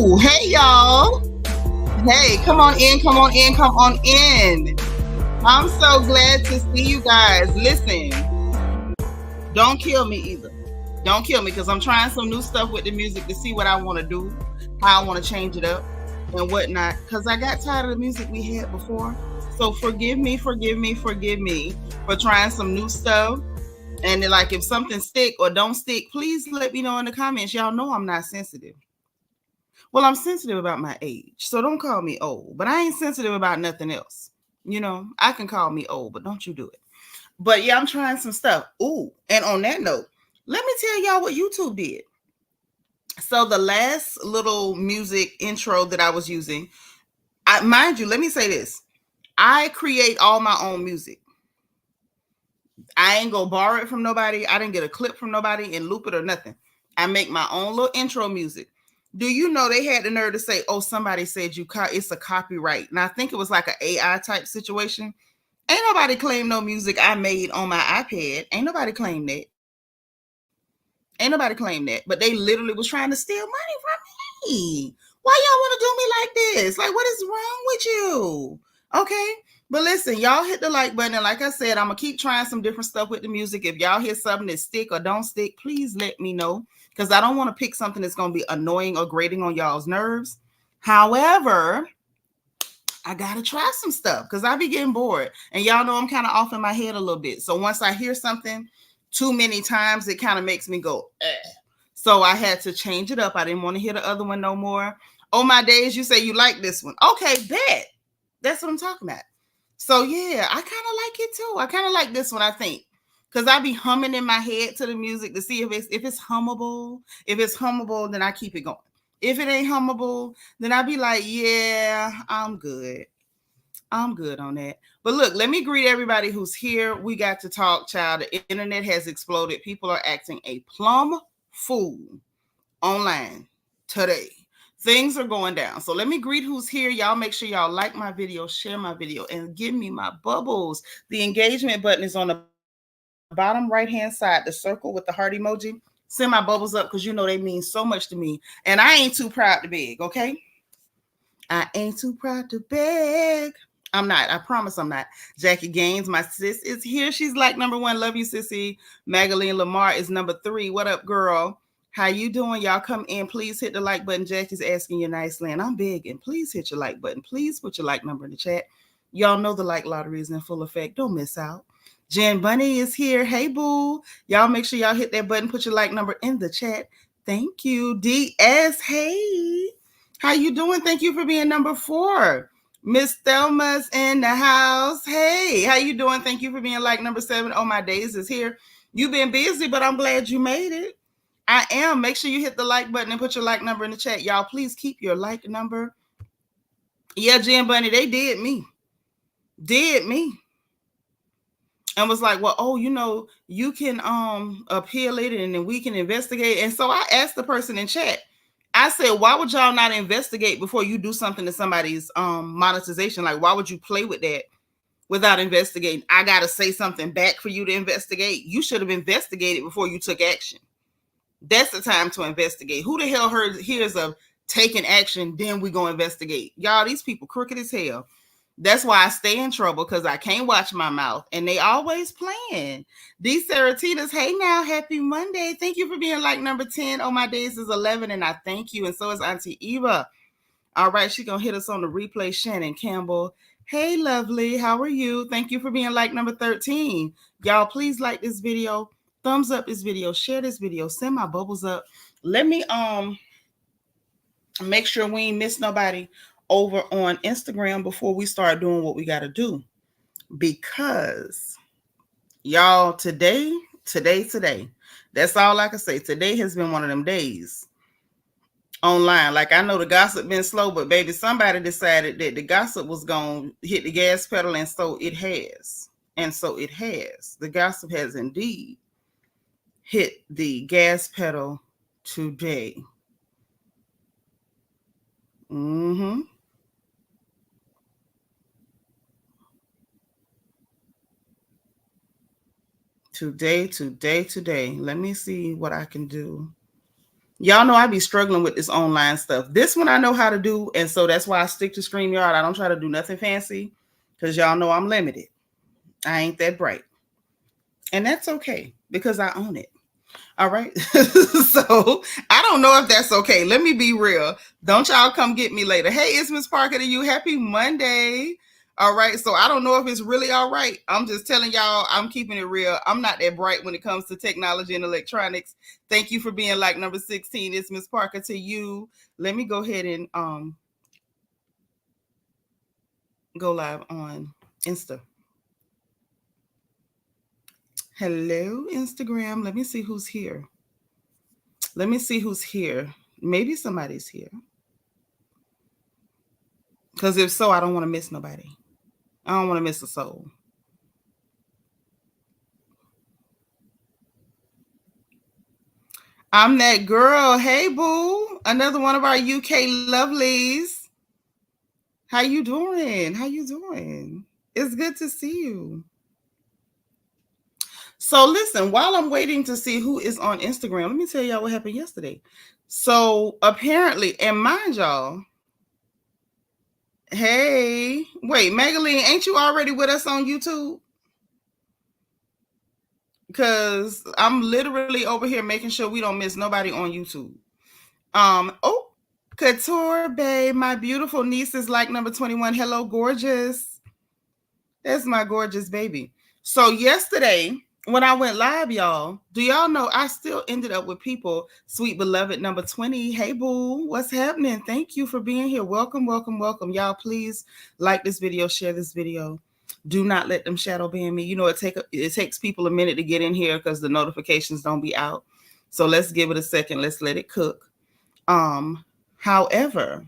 Ooh, hey y'all. Hey, come on in, come on in, come on in. I'm so glad to see you guys. Listen, don't kill me either. Don't kill me because I'm trying some new stuff with the music to see what I want to do, how I want to change it up and whatnot. Because I got tired of the music we had before. So forgive me for trying some new stuff. And like if something stick or don't stick, please let me know in the comments. Y'all know I'm not sensitive. Well, I'm sensitive about my age, so don't call me old. But I ain't sensitive about nothing else. I can call me old, but don't you do it. But yeah, I'm trying some stuff. Ooh, and on that note, let me tell y'all what YouTube did. So the last little music intro that I was using, mind you, let me say this. I create all my own music. I ain't go borrow it from nobody. I didn't get a clip from nobody and loop it or nothing. I make my own little intro music. Do you know they had the nerve to say, oh, somebody said it's a copyright. And I think it was like an AI type situation. Ain't nobody claim no music I made on my iPad. Ain't nobody claim that. But they literally was trying to steal money from me. Why y'all want to do me like this? Like, what is wrong with you? Okay. But listen, y'all hit the like button. And like I said, I'm going to keep trying some different stuff with the music. If y'all hear something that stick or don't stick, please let me know. Because I don't want to pick something that's going to be annoying or grating on y'all's nerves. However, I got to try some stuff because I be getting bored. And y'all know I'm kind of off in my head a little bit. So once I hear something too many times, it kind of makes me go, eh. So I had to change it up. I didn't want to hear the other one no more. Oh, my days, you say you like this one. Okay, bet. That's what I'm talking about. So yeah, I kind of like it too. I kind of like this one, I think. Because I be humming in my head to the music to see if it's hummable. If it's hummable, then I keep it going. If it ain't hummable, then I be like, yeah, I'm good. I'm good on that. But look, let me greet everybody who's here. We got to talk, child. The internet has exploded. People are acting a plum fool online today. Things are going down. So let me greet who's here. Y'all make sure y'all like my video, share my video, and give me my bubbles. The engagement button is on the bottom right-hand side, the circle with the heart emoji. Send my bubbles up because you know they mean so much to me. And I ain't too proud to beg, okay? I ain't too proud to beg. I'm not. I promise I'm not. Jackie Gaines, my sis, is here. She's like number 1. Love you, sissy. Magaline Lamar is number 3. What up, girl? How you doing? Y'all come in. Please hit the like button. Jackie's asking you nicely, and I'm begging. Please hit your like button. Please put your like number in the chat. Y'all know the like lottery is in full effect. Don't miss out. Jen Bunny is here. Hey, boo. Y'all make sure y'all hit that button. Put your like number in the chat. Thank you. DS, hey. How you doing? Thank you for being number 4. Miss Thelma's in the house. Hey, how you doing? Thank you for being like number 7. Oh, my days is here. You've been busy, but I'm glad you made it. I am. Make sure you hit the like button and put your like number in the chat. Y'all, please keep your like number. Yeah, Jen Bunny, they did me. And was like, well, oh, you can appeal it and then we can investigate. And so I asked the person in chat, I said, why would y'all not investigate before you do something to somebody's monetization? Like, why would you play with that without investigating? I got to say something back for you to investigate. You should have investigated before you took action. That's the time to investigate. Who the hell hears of taking action, then we go investigate? Y'all, these people crooked as hell. That's why I stay in trouble, because I can't watch my mouth. And they always playing. These Seratinas, hey now, happy Monday. Thank you for being like number 10. Oh, my days is 11, and I thank you. And so is Auntie Eva. All right, she's going to hit us on the replay. Shannon Campbell. Hey, lovely. How are you? Thank you for being like number 13. Y'all, please like this video. Thumbs up this video. Share this video. Send my bubbles up. Let me make sure we ain't miss nobody over on Instagram before we start doing what we got to do. Because, y'all, today, that's all I can say. Today has been one of them days online. Like, I know the gossip been slow, but baby, somebody decided that the gossip was going to hit the gas pedal, and so it has. The gossip has indeed hit the gas pedal today. Today. Let me see what I can do. Y'all know I be struggling with this online stuff. This one I know how to do, and so that's why I stick to StreamYard. I don't try to do nothing fancy because y'all know I'm limited. I ain't that bright. And that's okay because I own it. All right. So I don't know if that's okay. Let me be real. Don't y'all come get me later. Hey, it's Miss Parker to you. Happy Monday. All right. So I don't know if it's really all right. I'm just telling y'all, I'm keeping it real. I'm not that bright when it comes to technology and electronics. Thank you for being like number 16. It's Miss Parker to you. Let me go ahead and go live on Insta. Hello, Instagram. Let me see who's here. Let me see who's here. Maybe somebody's here. Because if so, I don't want to miss nobody. I don't want to miss a soul. I'm that girl. Hey, boo. Another one of our UK lovelies. How you doing? How you doing? It's good to see you. So listen, while I'm waiting to see who is on Instagram, let me tell y'all what happened yesterday. So apparently, and mind y'all, hey, wait, Magaline, ain't you already with us on YouTube? Because I'm literally over here making sure we don't miss nobody on YouTube. Oh, Couture Babe, my beautiful niece is like number 21. Hello, gorgeous. That's my gorgeous baby. So yesterday, when I went live, y'all, do y'all know I still ended up with people, sweet beloved number 20. Hey, boo, what's happening? Thank you for being here. Welcome, welcome, welcome. Y'all, please like this video, share this video. Do not let them shadow ban me. You know, it takes people a minute to get in here because the notifications don't be out. So let's give it a second. Let's let it cook. However,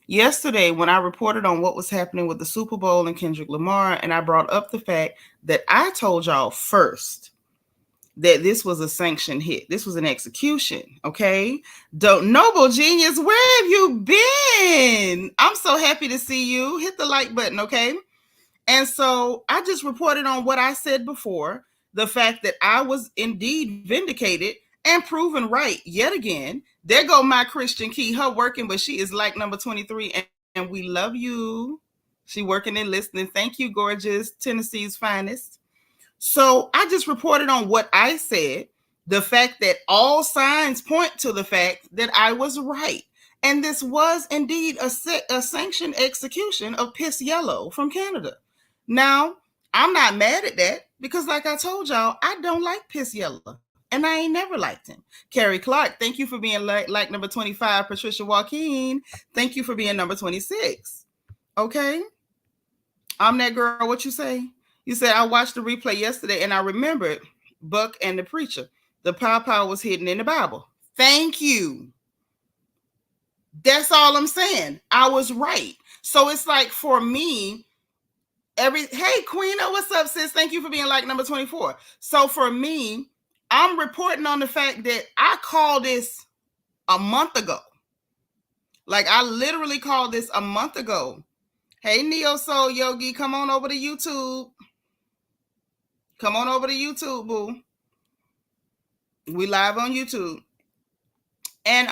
yesterday when I reported on what was happening with the Super Bowl and Kendrick Lamar, and I brought up the fact that I told y'all first that this was a sanctioned hit. This was an execution, okay? Noble Genius, where have you been? I'm so happy to see you. Hit the like button, okay? And so I just reported on what I said before, the fact that I was indeed vindicated and proven right yet again. There go my Christian Key, her working, but she is like number 23, and we love you. She working and listening. Thank you, gorgeous, Tennessee's finest. So I just reported on what I said, the fact that all signs point to the fact that I was right. And this was indeed a sanctioned execution of Piss Yellow from Canada. Now, I'm not mad at that because, like I told y'all, I don't like Piss Yellow. And I ain't never liked him. Carrie Clark, thank you for being like number 25. Patricia Joaquin, thank you for being number 26. Okay? I'm that girl. What you say? You said I watched the replay yesterday and I remembered Buck and the preacher. The pow was hidden in the Bible. Thank you. That's all I'm saying. I was right. So it's like for me, hey Queena, what's up, sis? Thank you for being like number 24. So for me, I'm reporting on the fact that I called this a month ago. Like I literally called this a month ago. Hey Neo Soul Yogi, come on over to YouTube. Come on over to YouTube, boo. We live on YouTube. And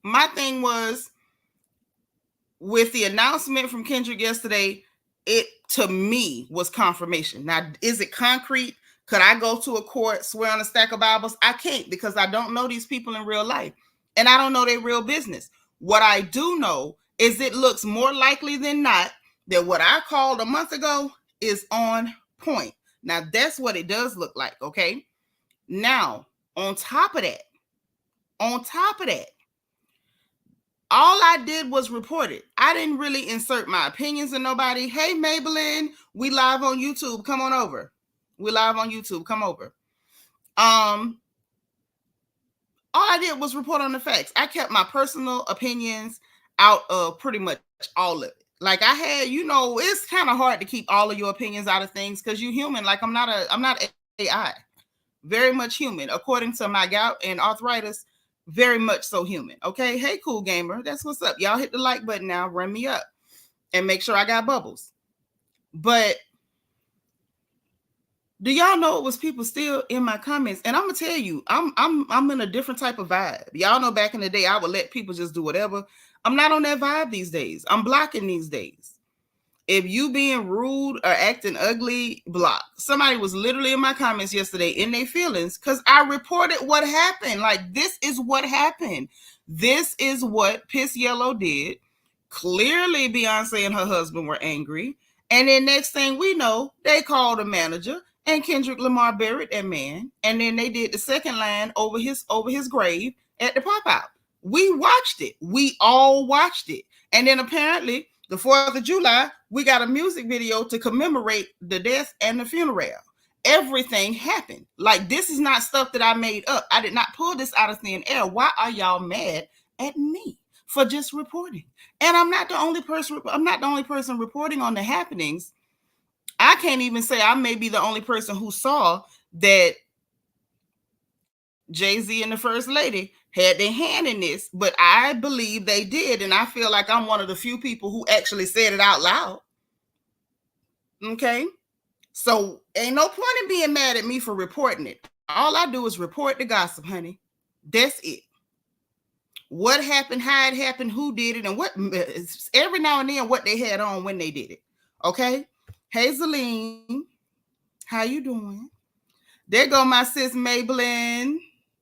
my thing was with the announcement from Kendrick yesterday, it to me was confirmation. Now, is it concrete? Could I go to a court, swear on a stack of Bibles? I can't because I don't know these people in real life. And I don't know their real business. What I do know is it looks more likely than not that what I called a month ago is on point. Now, that's what it does look like, okay? Now, on top of that, all I did was report it. I didn't really insert my opinions in nobody. Hey, Maybelline, we live on YouTube. Come on over. We live on YouTube. Come over. All I did was report on the facts. I kept my personal opinions out of pretty much all of it. Like I had, you know, it's kind of hard to keep all of your opinions out of things because you're human. Like I'm not AI. Very much human. According to my gout and arthritis, very much so human. Okay. Hey, cool gamer. That's what's up. Y'all hit the like button now. Run me up and make sure I got bubbles. But Do y'all know it was people still in my comments? And I'm gonna tell you, I'm in a different type of vibe. Y'all know back in the day, I would let people just do whatever. I'm not on that vibe these days. I'm blocking these days. If you being rude or acting ugly, block. Somebody was literally in my comments yesterday in their feelings because I reported what happened. Like, this is what happened. This is what Piss Yellow did. Clearly, Beyonce and her husband were angry. And then next thing we know, they called a manager and Kendrick Lamar buried that man. And then they did the second line over his grave at the pop-out. We watched it. We all watched it. And then apparently the 4th of July, we got a music video to commemorate the death and the funeral. Everything happened. Like, this is not stuff that I made up. I did not pull this out of thin air. Why are y'all mad at me for just reporting? And I'm not the only person reporting on the happenings. I can't even say I may be the only person who saw that Jay-Z and the First Lady had their hand in this, but I believe they did, and I feel like I'm one of the few people who actually said it out loud. Okay? So ain't no point in being mad at me for reporting it. All I do is report the gossip, honey. That's it. What happened, how it happened, who did it, and what every now and then what they had on when they did it. Okay? Hazeline, how you doing? There go my sis Maybelline.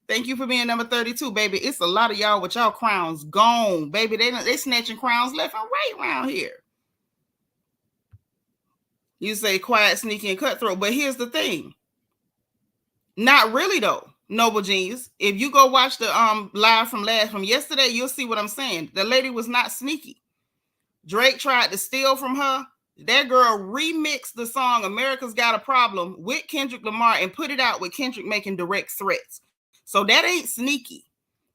Thank you for being number 32, baby. It's a lot of y'all with y'all crowns gone, baby. They snatching crowns left and right around here. You say quiet, sneaky, and cutthroat, but here's the thing. Not really though, Noble Genius. If you go watch the live from yesterday, you'll see what I'm saying. The lady was not sneaky. Drake tried to steal from her. That girl remixed the song America's Got a Problem with Kendrick Lamar and put it out with Kendrick making direct threats. So that ain't sneaky.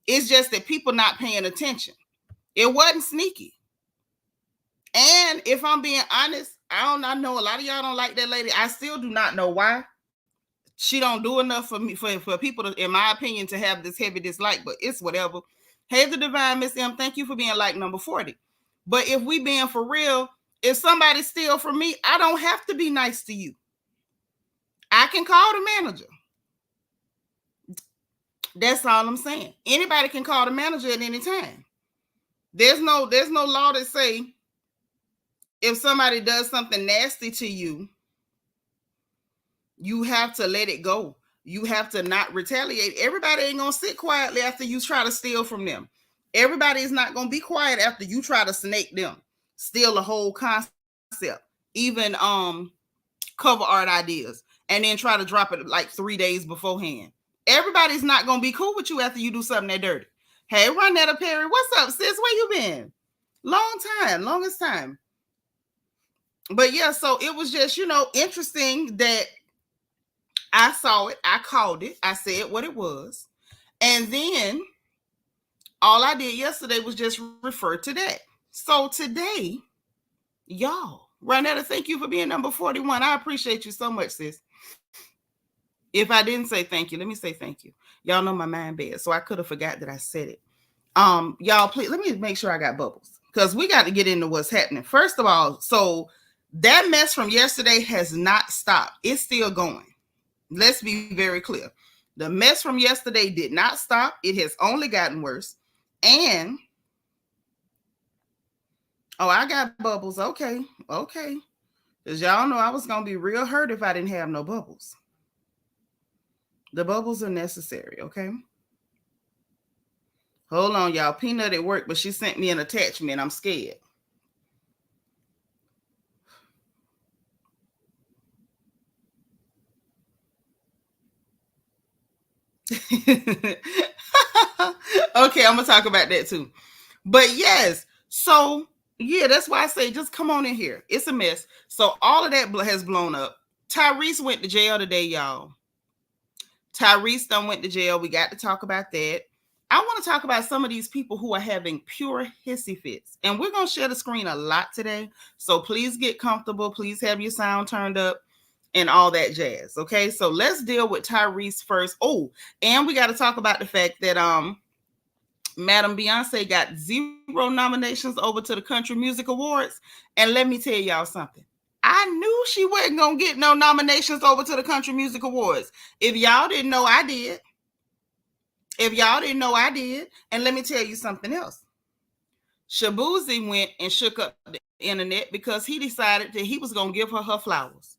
It's just that people not paying attention. It wasn't sneaky. And if I'm being honest, I know a lot of y'all don't like that lady. I still do not know why. She don't do enough for me for people to, in my opinion, to have this heavy dislike, but it's whatever. Hey, the divine Miss M, thank you for being like number 40. But if we being for real, if somebody steal from me, I don't have to be nice to you. I can call the manager. That's all I'm saying. Anybody can call the manager at any time. There's no law that say if somebody does something nasty to you, you have to let it go. You have to not retaliate. Everybody ain't gonna sit quietly after you try to steal from them. Everybody is not gonna be quiet after you try to snake them, steal the whole concept, even cover art ideas, and then try to drop it like 3 days beforehand. Everybody's not gonna be cool with you after you do something that dirty. Hey, Ronetta Perry, what's up, sis? Where you been? Longest time. But yeah, so it was just, interesting that I saw it, I called it, I said what it was, and then all I did yesterday was just refer to that. So today, y'all, Ronetta, thank you for being number 41. I appreciate you so much, sis. If I didn't say thank you, let me say thank you. Y'all know my mind bad, so I could have forgot that I said it. Y'all, please let me make sure I got bubbles because we got to get into what's happening. First of all, so that mess from yesterday has not stopped. It's still going. Let's be very clear. The mess from yesterday did not stop. It has only gotten worse. And I got bubbles. Okay. Because y'all know I was going to be real hurt if I didn't have no bubbles. The bubbles are necessary, okay? Hold on, y'all. Peanut at work, but she sent me an attachment. I'm scared. Okay, I'm going to talk about that too. But yes, so yeah, that's why I say just come on in here. It's a mess. So all of that has blown up. Tyrese went to jail today, y'all. Tyrese done went to jail. We got to talk about that. I want to talk about some of these people who are having pure hissy fits. And we're going to share the screen a lot today. So please get comfortable. Please have your sound turned up and all that jazz. Okay, so let's deal with Tyrese first. Oh, and we got to talk about the fact that Madam Beyonce got 0 nominations over to the Country Music Awards. And let me tell y'all something. I knew she wasn't going to get no nominations over to the Country Music Awards. If y'all didn't know, I did. And let me tell you something else. Shaboozy went and shook up the internet because he decided that he was going to give her flowers.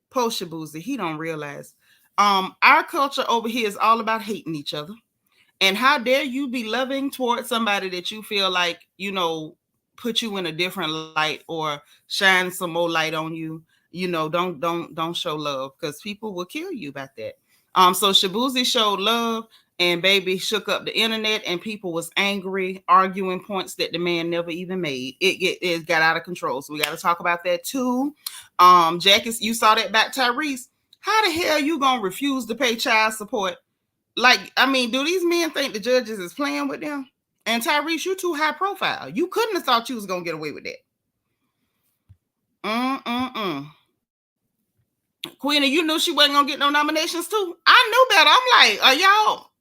Poor Shaboozy, he don't realize. Our culture over here is all about hating each other. And how dare you be loving towards somebody that you feel like, put you in a different light or shine some more light on you. Don't show love, because people will kill you about that. So Shaboozy showed love, and baby shook up the internet, and people was angry, arguing points that the man never even made. It got out of control. So we got to talk about that too. Jackie, you saw that back, Tyrese. How the hell you gonna refuse to pay child support? Like, I mean, do these men think the judges is playing with them? And Tyrese, you too high profile. You couldn't have thought you was gonna get away with that. Queenie, you knew she wasn't gonna get no nominations too. I knew better. I'm like, are y'all?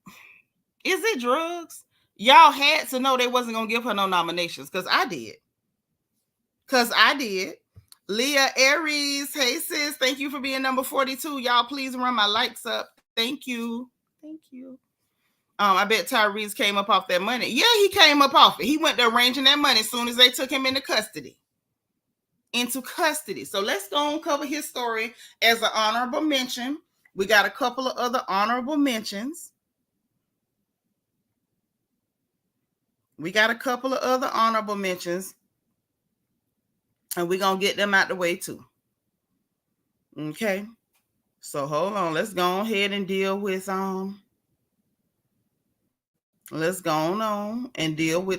Is it drugs? Y'all had to know they wasn't gonna give her no nominations, because I did. Leah Aries, hey sis, thank you for being number 42. Y'all, please run my likes up. Thank you. I bet Tyrese came up off that money. Yeah, he came up off it. He went to arranging that money as soon as they took him into custody. So let's go and cover his story as an honorable mention. We got a couple of other honorable mentions. And we're going to get them out the way too. Okay. So hold on. Let's go ahead and deal with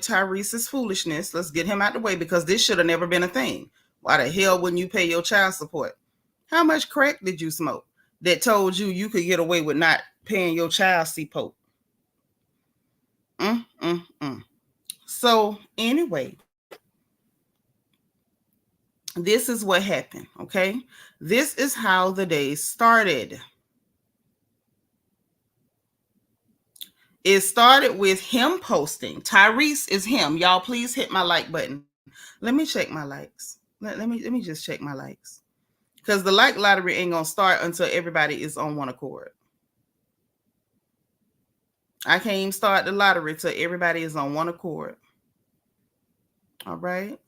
Tyrese's foolishness. Let's get him out the way, because this should have never been a thing. Why the hell wouldn't you pay your child support? How much crack did you smoke that told you could get away with not paying your child support? So anyway, this is what happened, okay? This is how the day started. It started with him posting. Tyrese is him. Y'all, please hit my like button. Let me check my likes. Let me just check my likes. Because the like lottery ain't going to start until everybody is on one accord. I can't even start the lottery till everybody is on one accord. All right.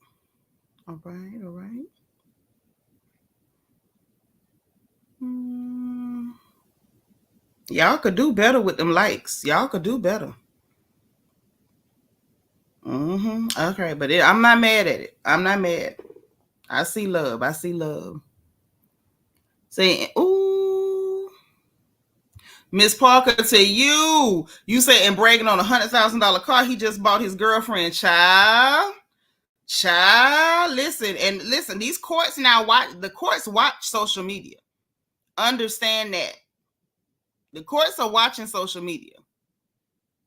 Y'all could do better with them likes. Y'all could do better. Okay, but I'm not mad at it. I'm not mad. I see love. Saying, ooh. Miss Parker, to you say, and bragging on $100,000 car he just bought his girlfriend. Child, listen, these courts now watch social media. Understand that. The courts are watching social media.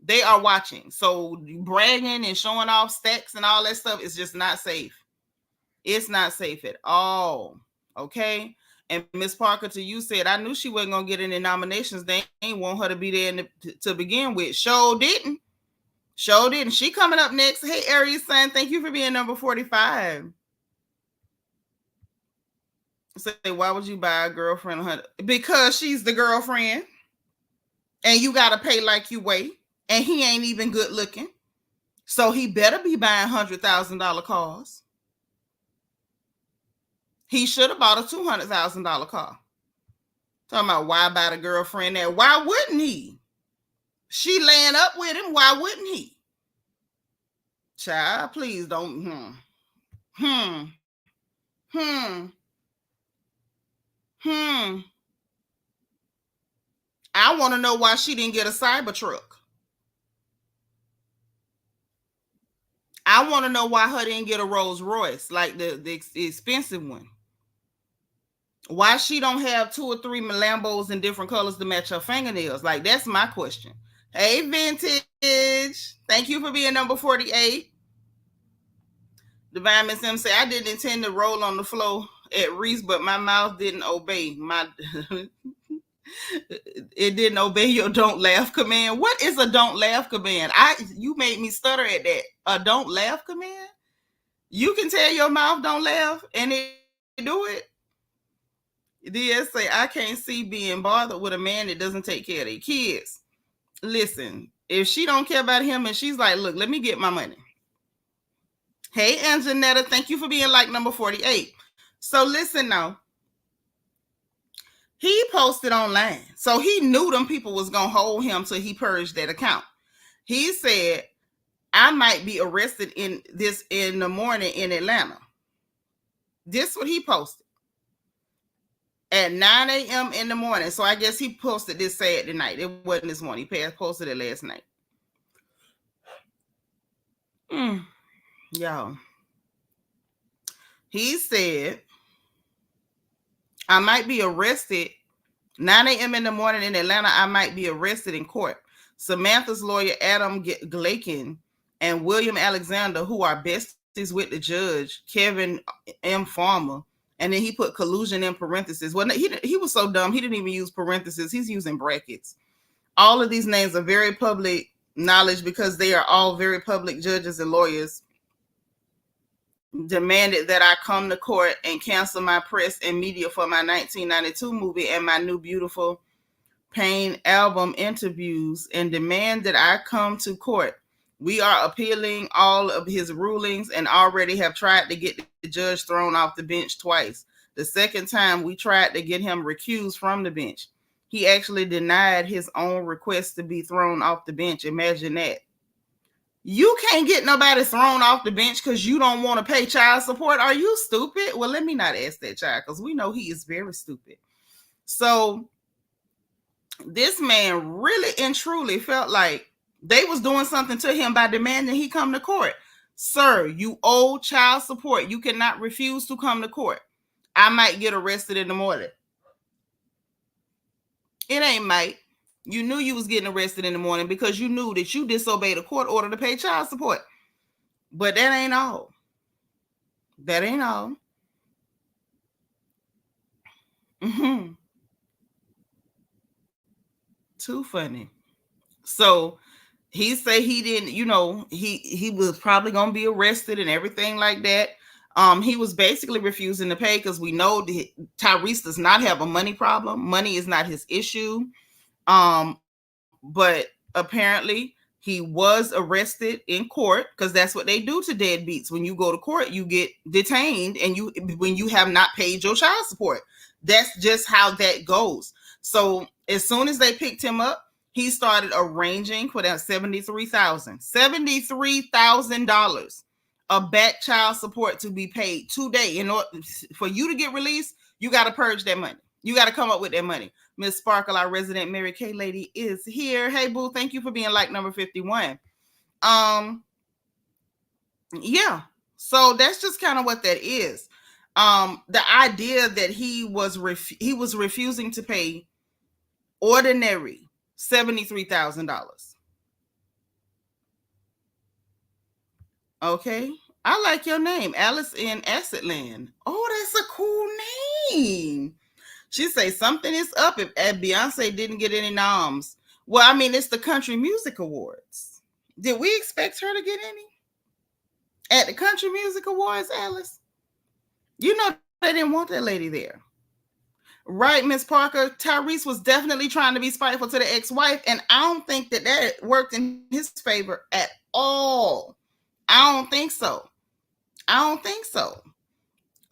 They are watching. So bragging and showing off stacks and all that stuff is just not safe. It's not safe at all. Okay. And Miss Parker, to you, said, I knew she wasn't going to get any nominations. They ain't want her to be there to begin with. Sure didn't. She coming up next. Hey, Aries son, thank you for being number 45. Say, why would you buy a girlfriend 100? Because she's the girlfriend. And you got to pay like you weigh. And he ain't even good looking. So he better be buying $100,000 cars. He should have bought a $200,000 car. Talking about why buy the girlfriend there? Why wouldn't he? She laying up with him. Why wouldn't he? Child, please don't. I want to know why she didn't get a Cybertruck. I want to know why her didn't get a Rolls Royce, like the expensive one. Why she don't have 2 or 3 Lambos in different colors to match her fingernails? Like, that's my question. Hey, Vintage. Thank you for being number 48. Divine Miss M say, I didn't intend to roll on the floor at Reese, but my mouth didn't obey. It didn't obey your don't laugh command. What is a don't laugh command? You made me stutter at that. A don't laugh command? You can tell your mouth don't laugh and it do it? DS say, I can't see being bothered with a man that doesn't take care of their kids. Listen, if she don't care about him and she's like, look, let me get my money. Hey, Anjanetta, thank you for being like number 48. So listen now. He posted online. So he knew them people was going to hold him till he purged that account. He said, I might be arrested in the morning in Atlanta. This is what he posted. At 9 a.m. in the morning. So I guess he posted this Saturday night. It wasn't this morning. He posted it last night. Y'all. He said, I might be arrested 9 a.m. in the morning in Atlanta. I might be arrested in court. Samantha's lawyer, Adam Glaken, and William Alexander, who are besties with the judge, Kevin M. Farmer. And then he put collusion in parentheses. Well, he was so dumb, he didn't even use parentheses. He's using brackets. All of these names are very public knowledge because they are all very public judges and lawyers. Demanded that I come to court and cancel my press and media for my 1992 movie and my new Beautiful Pain album interviews, and demand that I come to court. We are appealing all of his rulings and already have tried to get the judge thrown off the bench twice. The second time we tried to get him recused from the bench. He actually denied his own request to be thrown off the bench. Imagine that. You can't get nobody thrown off the bench because you don't want to pay child support. Are you stupid? Well, let me not ask that child because we know he is very stupid. So this man really and truly felt like they was doing something to him by demanding he come to court. Sir, you owe child support. You cannot refuse to come to court. I might get arrested in the morning. It ain't might. You knew you was getting arrested in the morning because you knew that you disobeyed a court order to pay child support. But that ain't all. That ain't all. Too funny. So he say he didn't, he was probably going to be arrested and everything like that. He was basically refusing to pay because we know that Tyrese does not have a money problem. Money is not his issue. But apparently he was arrested in court because that's what they do to deadbeats. When you go to court, you get detained and when you have not paid your child support. That's just how that goes. So as soon as they picked him up, he started arranging for that $73,000 of back child support to be paid today. In order for you to get released, you got to purge that money. You got to come up with that money. Miss Sparkle, our resident Mary Kay lady, is here. Hey, boo, thank you for being like number 51. Yeah. So that's just kind of what that is. The idea that he was refusing to pay ordinary $73,000. Okay. I like your name, Alice in Assetland. Oh, that's a cool name. She say something is up if Beyonce didn't get any noms. Well, I mean, it's the Country Music Awards. Did we expect her to get any? At the Country Music Awards, Alice? You know they didn't want that lady there. Right, Miss Parker? Tyrese was definitely trying to be spiteful to the ex-wife, and I don't think that worked in his favor at all. I don't think so.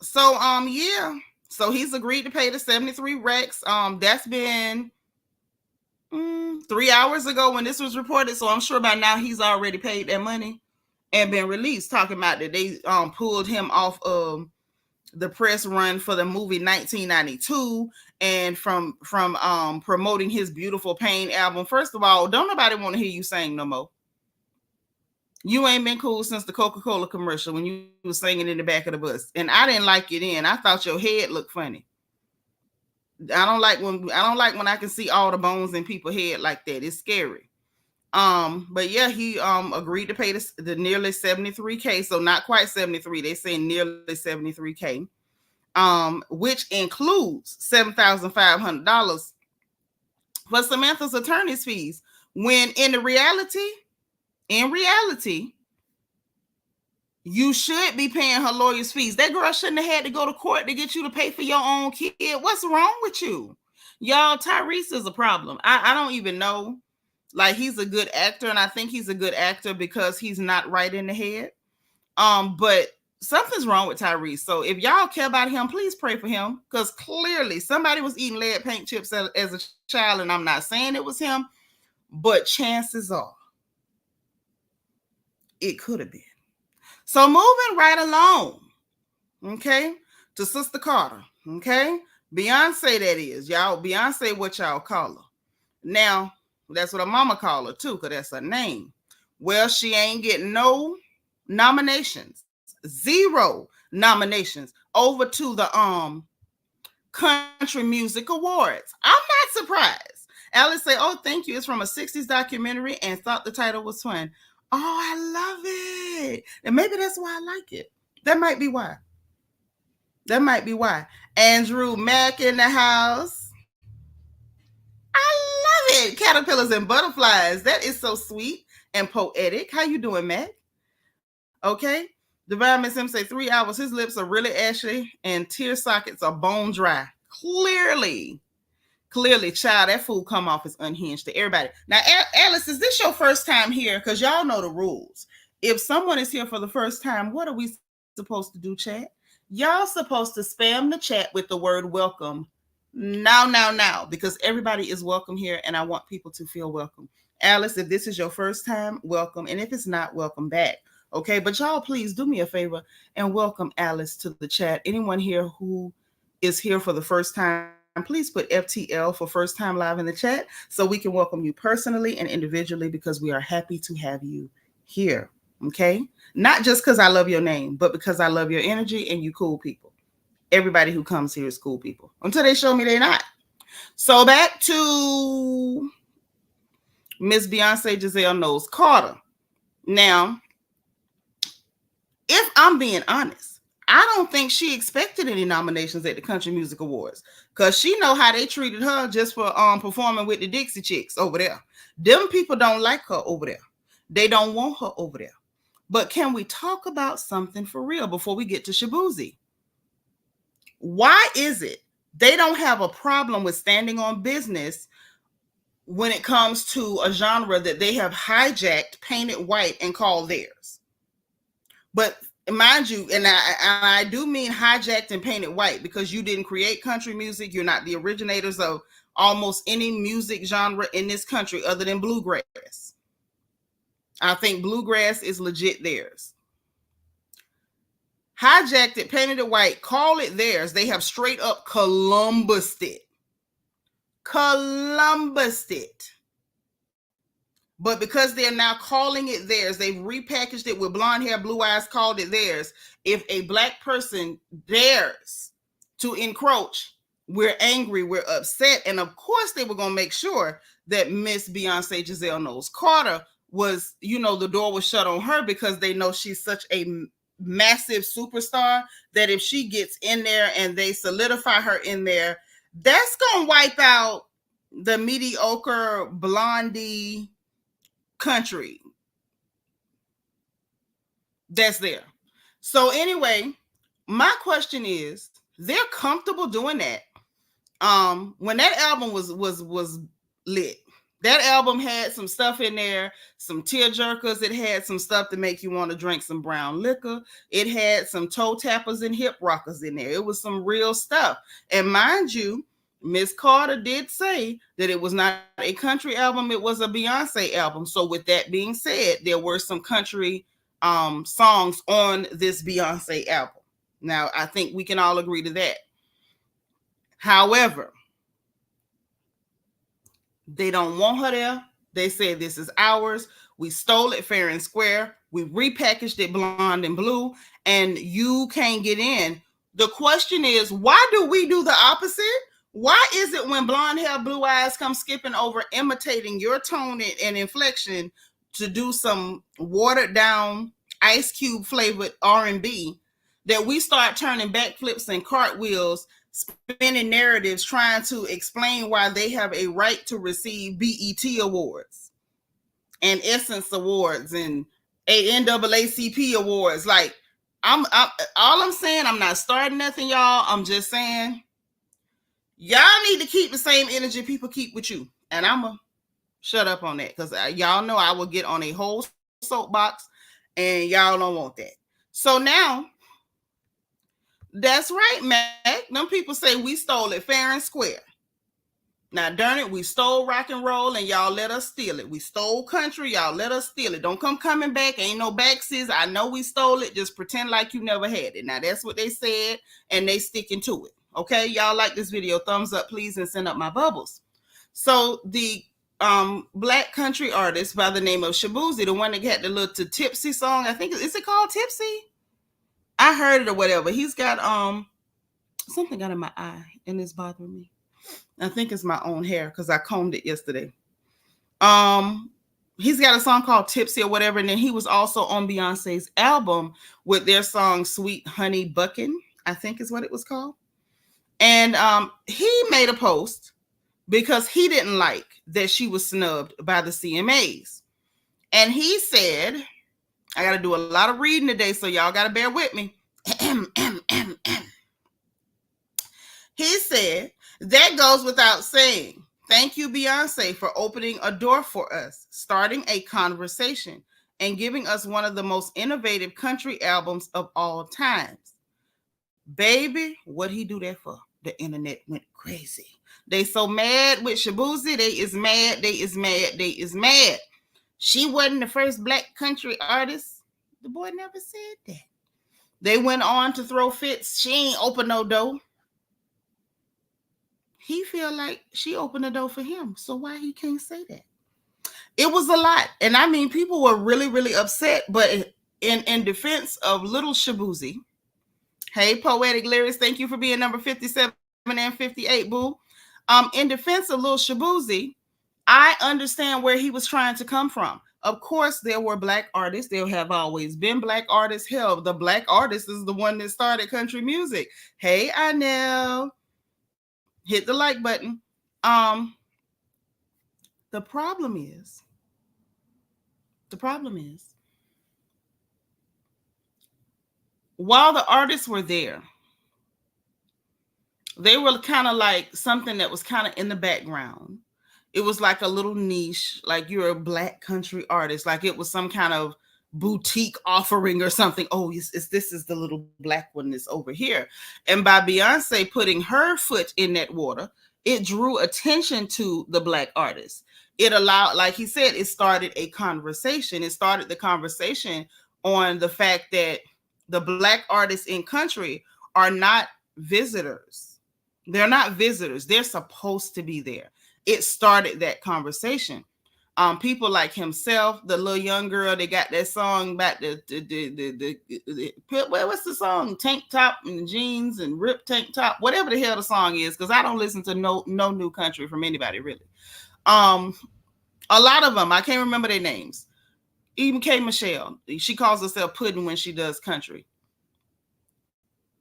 So, yeah. So he's agreed to pay the 73 racks. That's been 3 hours ago when this was reported. So I'm sure by now he's already paid that money and been released. Talking about that they pulled him off of the press run for the movie 1992 and from promoting his Beautiful Pain album. First of all, don't nobody want to hear you sing no more. You ain't been cool since the Coca-Cola commercial when you was singing in the back of the bus. And I didn't like it in. I thought your head looked funny. I don't like when I can see all the bones in people's head like that. It's scary. But yeah, he agreed to pay the nearly $73K. So not quite 73. They say nearly $73K. Which includes $7,500 for Samantha's attorney's fees. When in reality, You should be paying her lawyer's fees. That girl shouldn't have had to go to court to get you to pay for your own kid. What's wrong with you? Y'all, Tyrese is a problem. I don't even know. Like, he's a good actor, and I think he's a good actor because he's not right in the head. But something's wrong with Tyrese. So if y'all care about him, please pray for him, because clearly somebody was eating lead paint chips as a child, and I'm not saying it was him, but chances are it could have been. So moving right along, okay, to Sister Carter, okay? Beyonce, that is. Y'all, Beyonce, what y'all call her. Now, that's what her mama call her too, because that's her name. Well, she ain't getting no nominations. 0 nominations over to the Country Music Awards. I'm not surprised. Alice say, oh, thank you. It's from a 60s documentary and thought the title was fun. Oh, I love it. And maybe that's why I like it. That might be why. That might be why. Andrew Mack in the house. I love it. Caterpillars and butterflies. That is so sweet and poetic. How you doing, Matt? Okay. Divine Miss M say 3 hours. His lips are really ashy and tear sockets are bone dry. Clearly, child, that fool come off as unhinged to everybody. Now, Alice, is this your first time here? Because y'all know the rules. If someone is here for the first time, what are we supposed to do, chat? Y'all supposed to spam the chat with the word welcome now, because everybody is welcome here, and I want people to feel welcome. Alice, if this is your first time, welcome. And if it's not, welcome back. Okay, but y'all please do me a favor and welcome Alice to the chat. Anyone here who is here for the first time, please put FTL for first time live in the chat so we can welcome you personally and individually, because we are happy to have you here. Okay, not just because I love your name, but because I love your energy and you cool people. Everybody who comes here is cool people until they show me they're not. So back to Miss Beyonce Giselle Knowles Carter. Now, if I'm being honest, I don't think she expected any nominations at the Country Music Awards, because she know how they treated her just for performing with the Dixie Chicks over there. Them people don't like her over there. They don't want her over there. But can we talk about something for real before we get to Shaboozy? Why is it they don't have a problem with standing on business when it comes to a genre that they have hijacked, painted white, and called theirs? But mind you, and I do mean hijacked and painted white, because you didn't create country music. You're not the originators of almost any music genre in this country other than bluegrass. I think bluegrass is legit theirs. Hijacked it, painted it white, call it theirs. They have straight up Columbused it. But because they're now calling it theirs, they've repackaged it with blonde hair, blue eyes, called it theirs. If a black person dares to encroach, we're angry, we're upset. And of course, they were going to make sure that Miss Beyonce Giselle Knowles Carter was, the door was shut on her, because they know she's such a massive superstar that if she gets in there and they solidify her in there, that's going to wipe out the mediocre blondie country that's there. So anyway, my question is, they're comfortable doing that. When that album was lit, that album had some stuff in there, some tear jerkers. It had some stuff to make you want to drink some brown liquor. It had some toe tappers and hip rockers in there. It was some real stuff. And mind you, Miss Carter did say that it was not a country album, it was a Beyonce album. So with that being said, there were some country songs on this Beyonce album. Now, I think we can all agree to that. However, they don't want her there. They said this is ours. We stole it fair and square. We repackaged it blonde and blue, and you can't get in. The question is, why do we do the opposite? Why is it when blonde hair, blue eyes come skipping over, imitating your tone and inflection to do some watered down Ice Cube flavored R&B, that we start turning backflips and cartwheels, spinning narratives, trying to explain why they have a right to receive BET awards and Essence awards and NAACP awards. Like, I'm all I'm saying, I'm not starting nothing, y'all. I'm just saying, y'all need to keep the same energy people keep with you. And I'm going to shut up on that because y'all know I will get on a whole soapbox and y'all don't want that. So now, that's right, Mac. Them people say we stole it fair and square. Now, darn it, we stole rock and roll and y'all let us steal it. We stole country, y'all let us steal it. Don't come coming back. Ain't no backsies. I know we stole it. Just pretend like you never had it. Now, that's what they said and they sticking to it. Okay, y'all like this video? Thumbs up, please, and send up my bubbles. So the black country artist by the name of Shaboozy, the one that had the little Tipsy song, I think, is it called Tipsy? I heard it or whatever. He's got something got in my eye and it's bothering me. I think it's my own hair because I combed it yesterday. He's got a song called Tipsy or whatever, and then he was also on Beyonce's album with their song Sweet Honey Buckin', I think is what it was called. And he made a post because he didn't like that she was snubbed by the CMAs. And he said, I got to do a lot of reading today, so y'all got to bear with me. He said, that goes without saying. Thank you, Beyonce, for opening a door for us, starting a conversation, and giving us one of the most innovative country albums of all times. Baby, what he do that for? The internet went crazy. They so mad with Shaboozy. They is mad. They is mad. They is mad. She wasn't the first black country artist. The boy never said that. They went on to throw fits. She ain't open no door. He feel like she opened the door for him. So why he can't say that? It was a lot. And I mean, people were really, really upset. But in defense of little Shaboozy, hey, Poetic Lyrics, thank you for being number 57 and 58, boo. In defense of Lil Shaboozy, I understand where he was trying to come from. Of course, there were black artists. There have always been black artists. Hell, the black artist is the one that started country music. Hey, I know. Hit the like button. The problem is, while the artists were there, they were kind of like something that was kind of in the background. It was like a little niche, like you're a black country artist, like it was some kind of boutique offering or something. Oh, this is the little black one that's over here. And by Beyonce putting her foot in that water, it drew attention to the black artists. It allowed, like he said, it started a conversation. It started the conversation on the fact that the black artists in country are not visitors. They're not visitors. They're supposed to be there. It started that conversation. People like himself, the little young girl, they got that song about what's the song? Tank top and jeans and ripped tank top, whatever the hell the song is, because I don't listen to no new country from anybody really. A lot of them, I can't remember their names. Even K. Michelle, she calls herself Puddin' when she does country.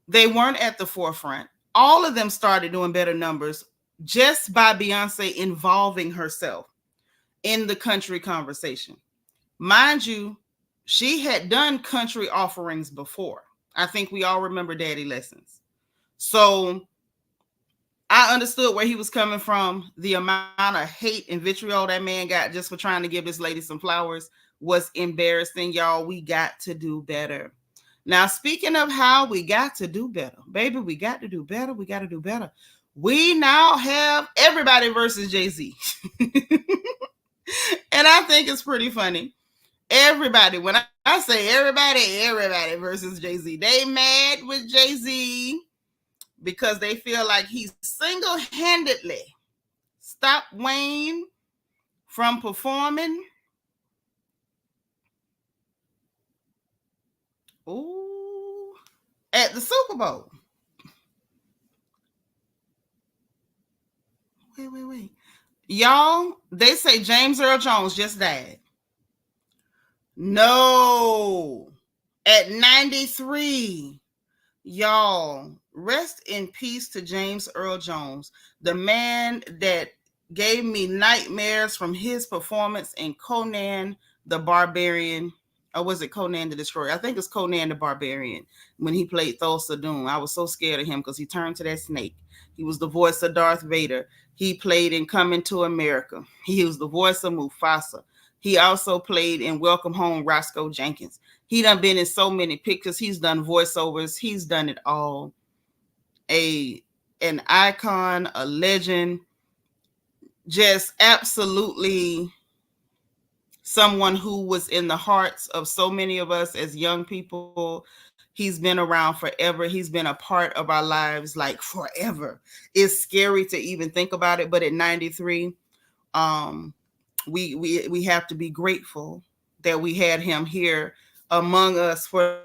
They weren't at the forefront. All of them started doing better numbers just by Beyonce involving herself in the country conversation. Mind you, she had done country offerings before. I think we all remember Daddy Lessons. So I understood where he was coming from. The amount of hate and vitriol that man got just for trying to give this lady some flowers was embarrassing, y'all. We got to do better. Now, speaking of how we got to do better, baby, we got to do better. We got to do better. We now have everybody versus Jay-Z. And I think it's pretty funny. Everybody, when I say everybody versus Jay-Z, they mad with Jay-Z because they feel like he's single-handedly stopped Wayne from performing. Ooh, at the Super Bowl. Wait. Y'all, they say James Earl Jones just died. No. At 93. Y'all, rest in peace to James Earl Jones, the man that gave me nightmares from his performance in Conan the Barbarian. Or was it Conan the Destroyer? I think it's Conan the Barbarian when he played Thul Sadoon. I was so scared of him because he turned to that snake. He was the voice of Darth Vader. He played in Coming to America. He was the voice of Mufasa. He also played in Welcome Home, Roscoe Jenkins. He done been in so many pictures. He's done voiceovers. He's done it all. An icon, a legend, just absolutely someone who was in the hearts of so many of us as young people. He's been around forever. He's been a part of our lives like forever. It's scary to even think about it, but at 93, we have to be grateful that we had him here among us for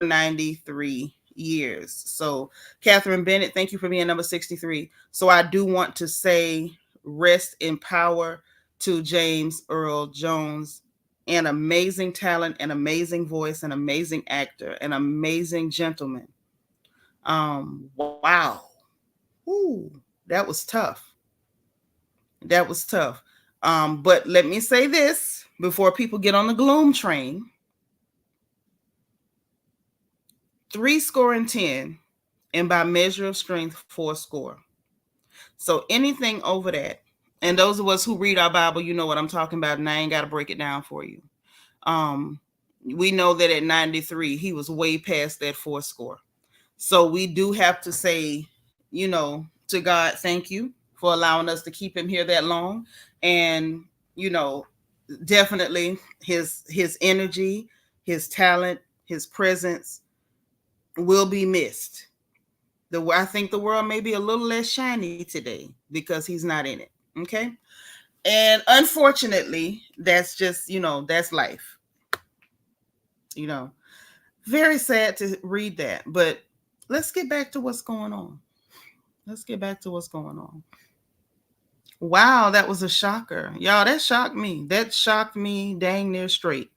93 years. So, Catherine Bennett, thank you for being number 63. So, I do want to say rest in power to James Earl Jones, an amazing talent, an amazing voice, an amazing actor, an amazing gentleman. Wow. Ooh, that was tough. That was tough. But let me say this before people get on the gloom train. 70, and by measure of strength, 80. So anything over that, and those of us who read our Bible, you know what I'm talking about, and I ain't got to break it down for you. We know that at 93, he was way past that 80. So we do have to say, to God, thank you for allowing us to keep him here that long. And, definitely his energy, his talent, his presence will be missed. I think the world may be a little less shiny today because he's not in it. Okay. And unfortunately, that's just, that's life. Very sad to read that, but let's get back to what's going on. Wow, that was a shocker. Y'all, that shocked me. That shocked me dang near straight.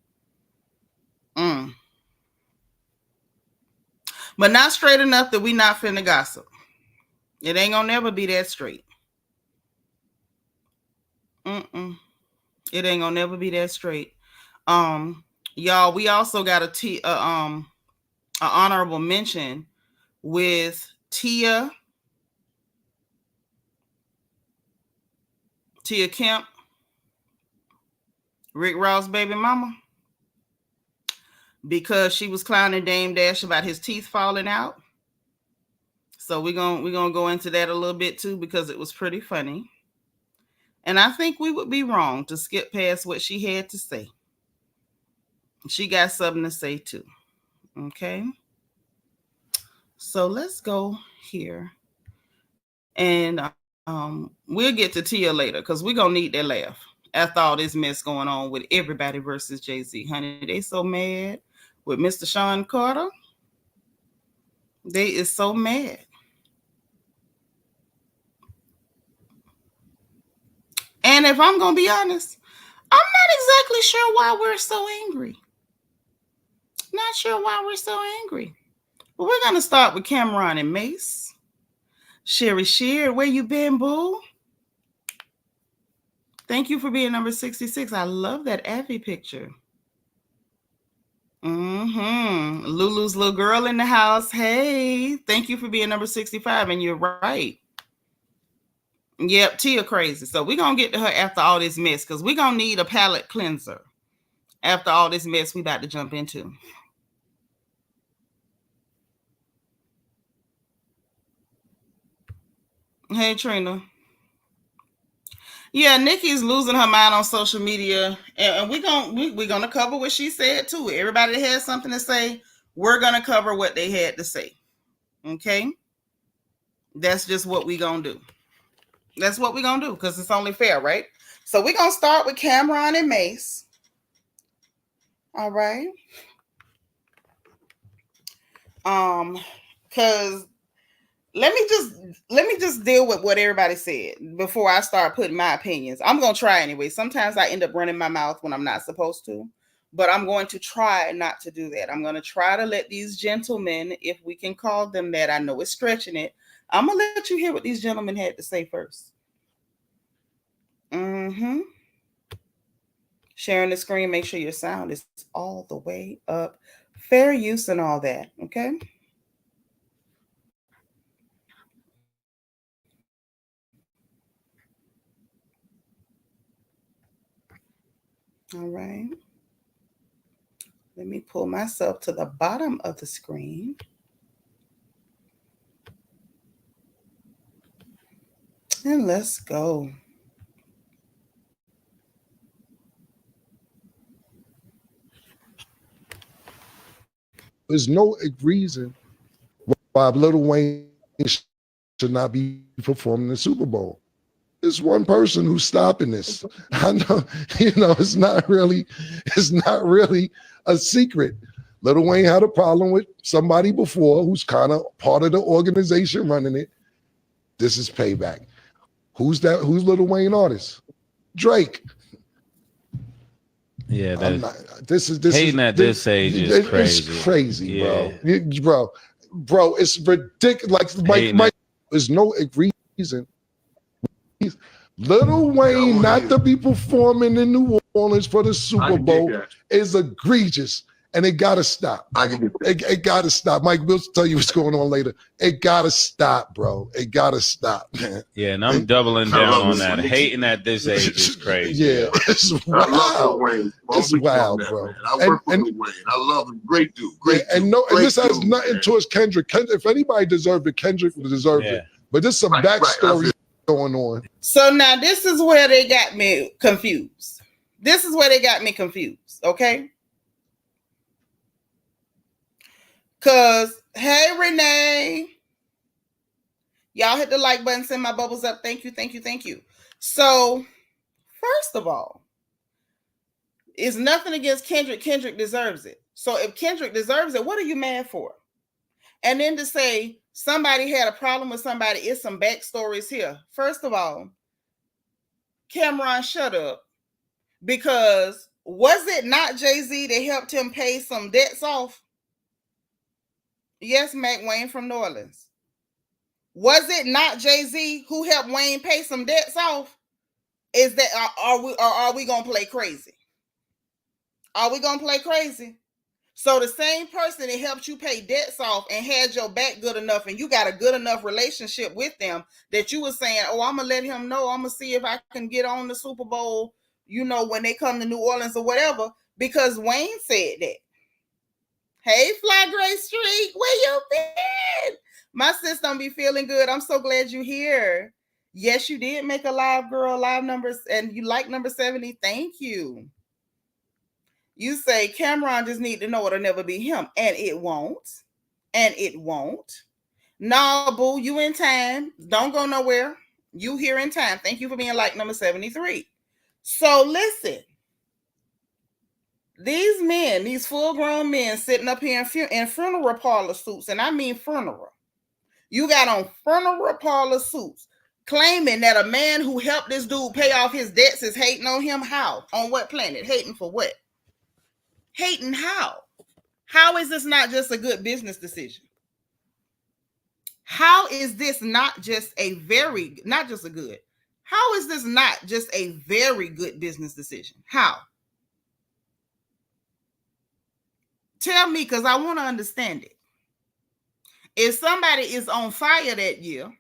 But not straight enough that we not finna gossip. It ain't gonna never be that straight. It ain't gonna never be that straight. Y'all, we also got a honorable mention with Tia Kemp, Rick Ross' baby mama, because she was clowning Dame Dash about his teeth falling out. So we're gonna go into that a little bit too, because it was pretty funny. And I think we would be wrong to skip past what she had to say. She got something to say too. Okay. So let's go here. And we'll get to Tia later because we're going to need that laugh after all this mess going on with everybody versus Jay-Z. Honey, they so mad with Mr. Sean Carter. They is so mad. And if I'm going to be honest, I'm not exactly sure why we're so angry. Not sure why we're so angry. But we're going to start with Cameron and Mace. Sherry Shear, where you been, boo? Thank you for being number 66. I love that Abby picture. Lulu's little girl in the house. Hey, thank you for being number 65. And you're right. Yep, Tia crazy. So we're going to get to her after all this mess because we're going to need a palate cleanser after all this mess we about to jump into. Hey, Trina. Yeah, Nikki's losing her mind on social media, and we're gonna cover what she said too. Everybody that has something to say, we're gonna cover what they had to say. Okay, that's just what we're gonna do. That's what we're gonna do because it's only fair, right? So we're gonna start with Cameron and Mace. All right. Because let me just deal with what everybody said before I start putting my opinions. I'm gonna try anyway. Sometimes I end up running my mouth when I'm not supposed to, but I'm going to try not to do that. I'm going to try to let these gentlemen, if we can call them that, I know it's stretching it. I'm gonna let you hear what these gentlemen had to say first. Sharing the screen, make sure your sound is all the way up. Fair use and all that, okay? All right. Let me pull myself to the bottom of the screen. And let's go. There's no reason why Lil Wayne should not be performing the Super Bowl. There's one person who's stopping this. I know, it's not really a secret. Lil Wayne had a problem with somebody before who's kind of part of the organization running it. This is payback. Who's that? Who's Lil Wayne artist? Drake. Yeah, this hating at this age is crazy. It's crazy, yeah. bro. It's ridiculous. Like Mike, there's no reason. Lil Wayne not to be performing in New Orleans for the Super Bowl is egregious, and it gotta stop. It gotta stop. Mike, we'll tell you what's going on later. It gotta stop, bro. It gotta stop, man. Yeah, and I'm doubling down on that. Hating at this age is crazy. Yeah, it's wild. I love Lil Wayne. It's wild, bro. Man. I work with Lil Wayne. I love him. Great dude. Great dude. And this has nothing towards Kendrick. If anybody deserved it, Kendrick deserved it. But there's some backstory going on. So now this is where they got me confused. Okay? Because, hey, Renee. Y'all hit the like button, send my bubbles up. Thank you. So, first of all, it's nothing against Kendrick. Kendrick deserves it. So if Kendrick deserves it, what are you mad for? And then to say somebody had a problem with somebody, it's some backstories here. First of all, Cameron, shut up. Because was it not Jay-Z that helped him pay some debts off? Yes, Mac Wayne from New Orleans. Was it not Jay-Z who helped Wayne pay some debts off? Is that are we gonna play crazy? Are we gonna play crazy? So the same person that helped you pay debts off and had your back good enough, and you got a good enough relationship with them that you were saying, "Oh, I'm gonna let him know. I'm gonna see if I can get on the Super Bowl, when they come to New Orleans or whatever," because Wayne said that. Hey, Fly Gray Street, where you been? My sis don't be feeling good. I'm so glad you're here. Yes, you did make a live numbers, and you like number 70. Thank you. You say Cameron just need to know it'll never be him, and it won't. No, boo, you in time. Don't go nowhere. You here in time. Thank you for being like number 73. So listen. These men, these full-grown men sitting up here in funeral parlor suits, and I mean funeral. You got on funeral parlor suits claiming that a man who helped this dude pay off his debts is hating on him. How? On what planet? Hating for what? Hating how? How is this not just a good business decision? How is this not just a very, not just a good, how is this not just a very good business decision? How? Tell me, because I want to understand it. If somebody is on fire that year,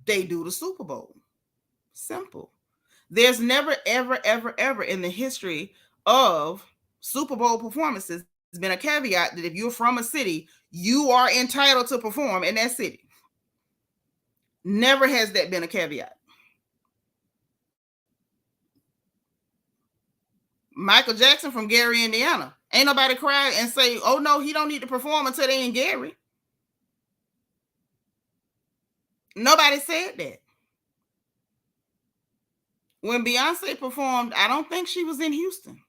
they do the Super Bowl. Simple. There's never, ever, ever, ever in the history of Super Bowl performances been a caveat that if you're from a city, you are entitled to perform in that city. Never has that been a caveat. Michael Jackson from Gary, Indiana. Ain't nobody cry and say, "Oh no, he don't need to perform until they in Gary." Nobody said that. When Beyonce performed, I don't think she was in Houston.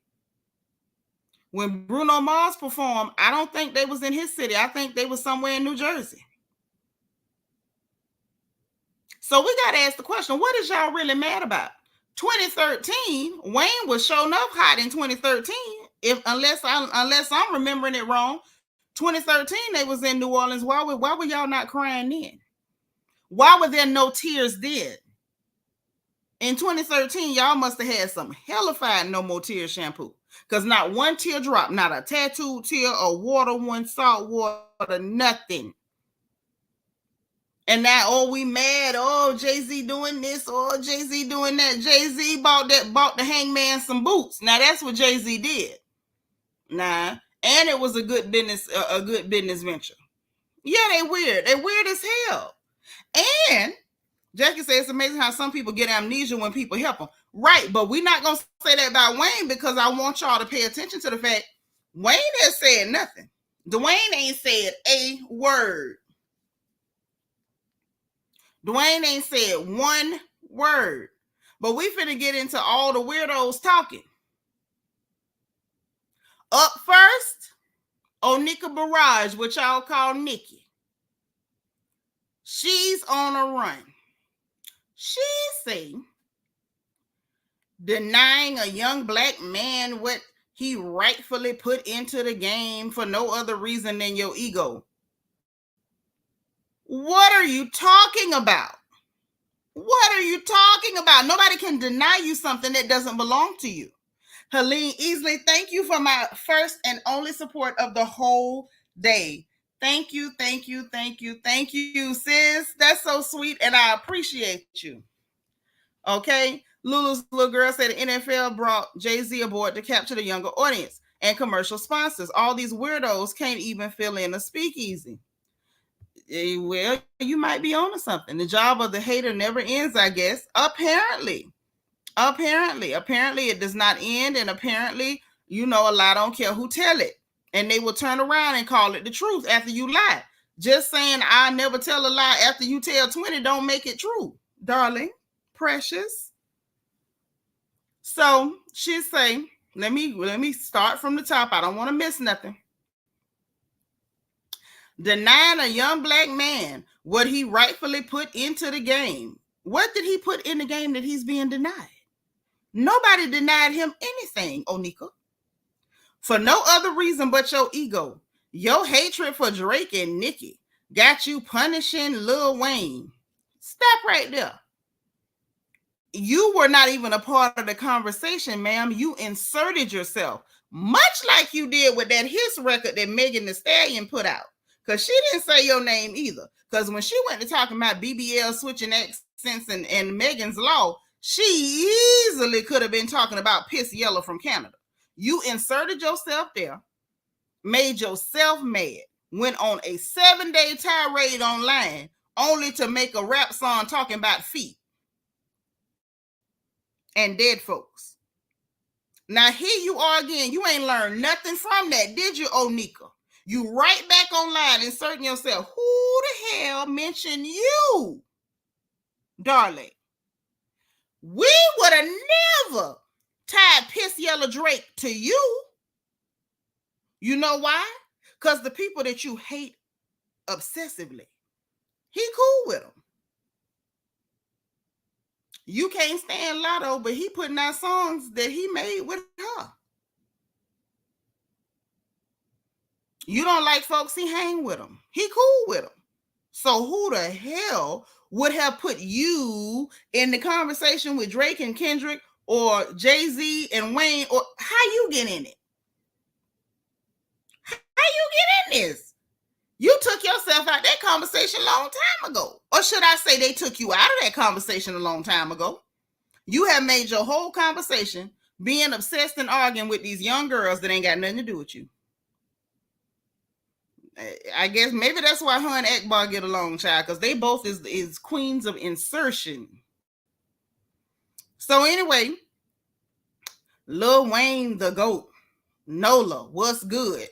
When Bruno Mars performed, I don't think they was in his city. I think they was somewhere in New Jersey. So we got to ask the question, what is y'all really mad about? 2013, Wayne was showing up hot in 2013. Unless I'm remembering it wrong, 2013 they was in New Orleans. Why were y'all not crying then? Why were there no tears then? In 2013, y'all must have had some hellified No More Tears shampoo. Because not one teardrop, not a tattooed tear, a water one, salt water, nothing. And now, oh, we mad. Oh, Jay-Z doing this. Oh, Jay-Z doing that. Jay-Z bought the Hangman some boots. Now, that's what Jay-Z did. Nah. And it was a good business venture. Yeah, they weird. They weird as hell. And Jackie says it's amazing how some people get amnesia when people help them. Right, but we're not going to say that about Wayne because I want y'all to pay attention to the fact Wayne has said nothing. Dwayne ain't said a word. Dwayne ain't said one word. But we finna get into all the weirdos talking. Up first, Onika Barrage, which y'all call Nikki. She's on a run. She say denying a young black man what he rightfully put into the game for no other reason than your ego. What are you talking about? What are you talking about? Nobody can deny you something that doesn't belong to you. Helene Easley, thank you for my first and only support of the whole day. Thank you, thank you, thank you, thank you, sis. That's so sweet, and I appreciate you. Okay? Lulu's little girl said the NFL brought Jay-Z aboard to capture the younger audience and commercial sponsors. All these weirdos can't even fill in a speakeasy. Well, you might be onto something. The job of the hater never ends, I guess. Apparently it does not end, and apparently, a lie don't care who tell it, and they will turn around and call it the truth after you lie. Just saying I never tell a lie after you tell 20 don't make it true, darling, precious. So she say, let me start from the top. I don't want to miss nothing. Denying a young black man what he rightfully put into the game. What did he put in the game that he's being denied? Nobody denied him anything, Onika. For no other reason but your ego. Your hatred for Drake and Nicki got you punishing Lil Wayne. Stop right there. You were not even a part of the conversation, ma'am. You inserted yourself, much like you did with that hit record that Megan Thee Stallion put out. Because she didn't say your name either. Because when she went to talking about BBL switching accents and Megan's Law, she easily could have been talking about Piss Yellow from Canada. You inserted yourself there, made yourself mad, went on a 7-day tirade online, only to make a rap song talking about feet and dead folks. Now here you are again. You ain't learned nothing from that, did you, Onika? You right back online inserting yourself. Who the hell mentioned you, darling? We would have never tied Piss Yellow Drake to you. You know why? Because the people that you hate obsessively, he cool with them. You can't stand Lotto, but he putting out songs that he made with her. You don't like folks, he hang with them. He cool with them. So who the hell would have put you in the conversation with Drake and Kendrick or Jay-Z and Wayne? Or how you get in it? How you get in this? You took yourself out that conversation a long time ago. Or should I say they took you out of that conversation a long time ago? You have made your whole conversation being obsessed and arguing with these young girls that ain't got nothing to do with you. I guess maybe that's why her and Akbar get along, child, because they both is queens of insertion. So anyway, Lil Wayne the GOAT, Nola, what's good?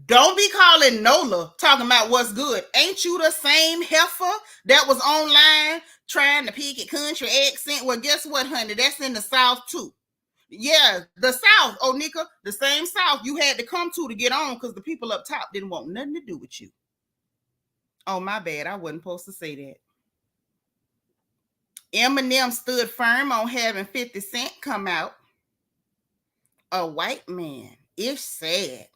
Don't be calling Nola talking about what's good. Ain't you the same heifer that was online trying to pick a country accent? Well, guess what, honey? That's in the South too. Yeah, the South, Onika, the same South you had to come to get on because the people up top didn't want nothing to do with you. Oh, my bad. I wasn't supposed to say that. Eminem stood firm on having 50 Cent come out. A white man, if sad,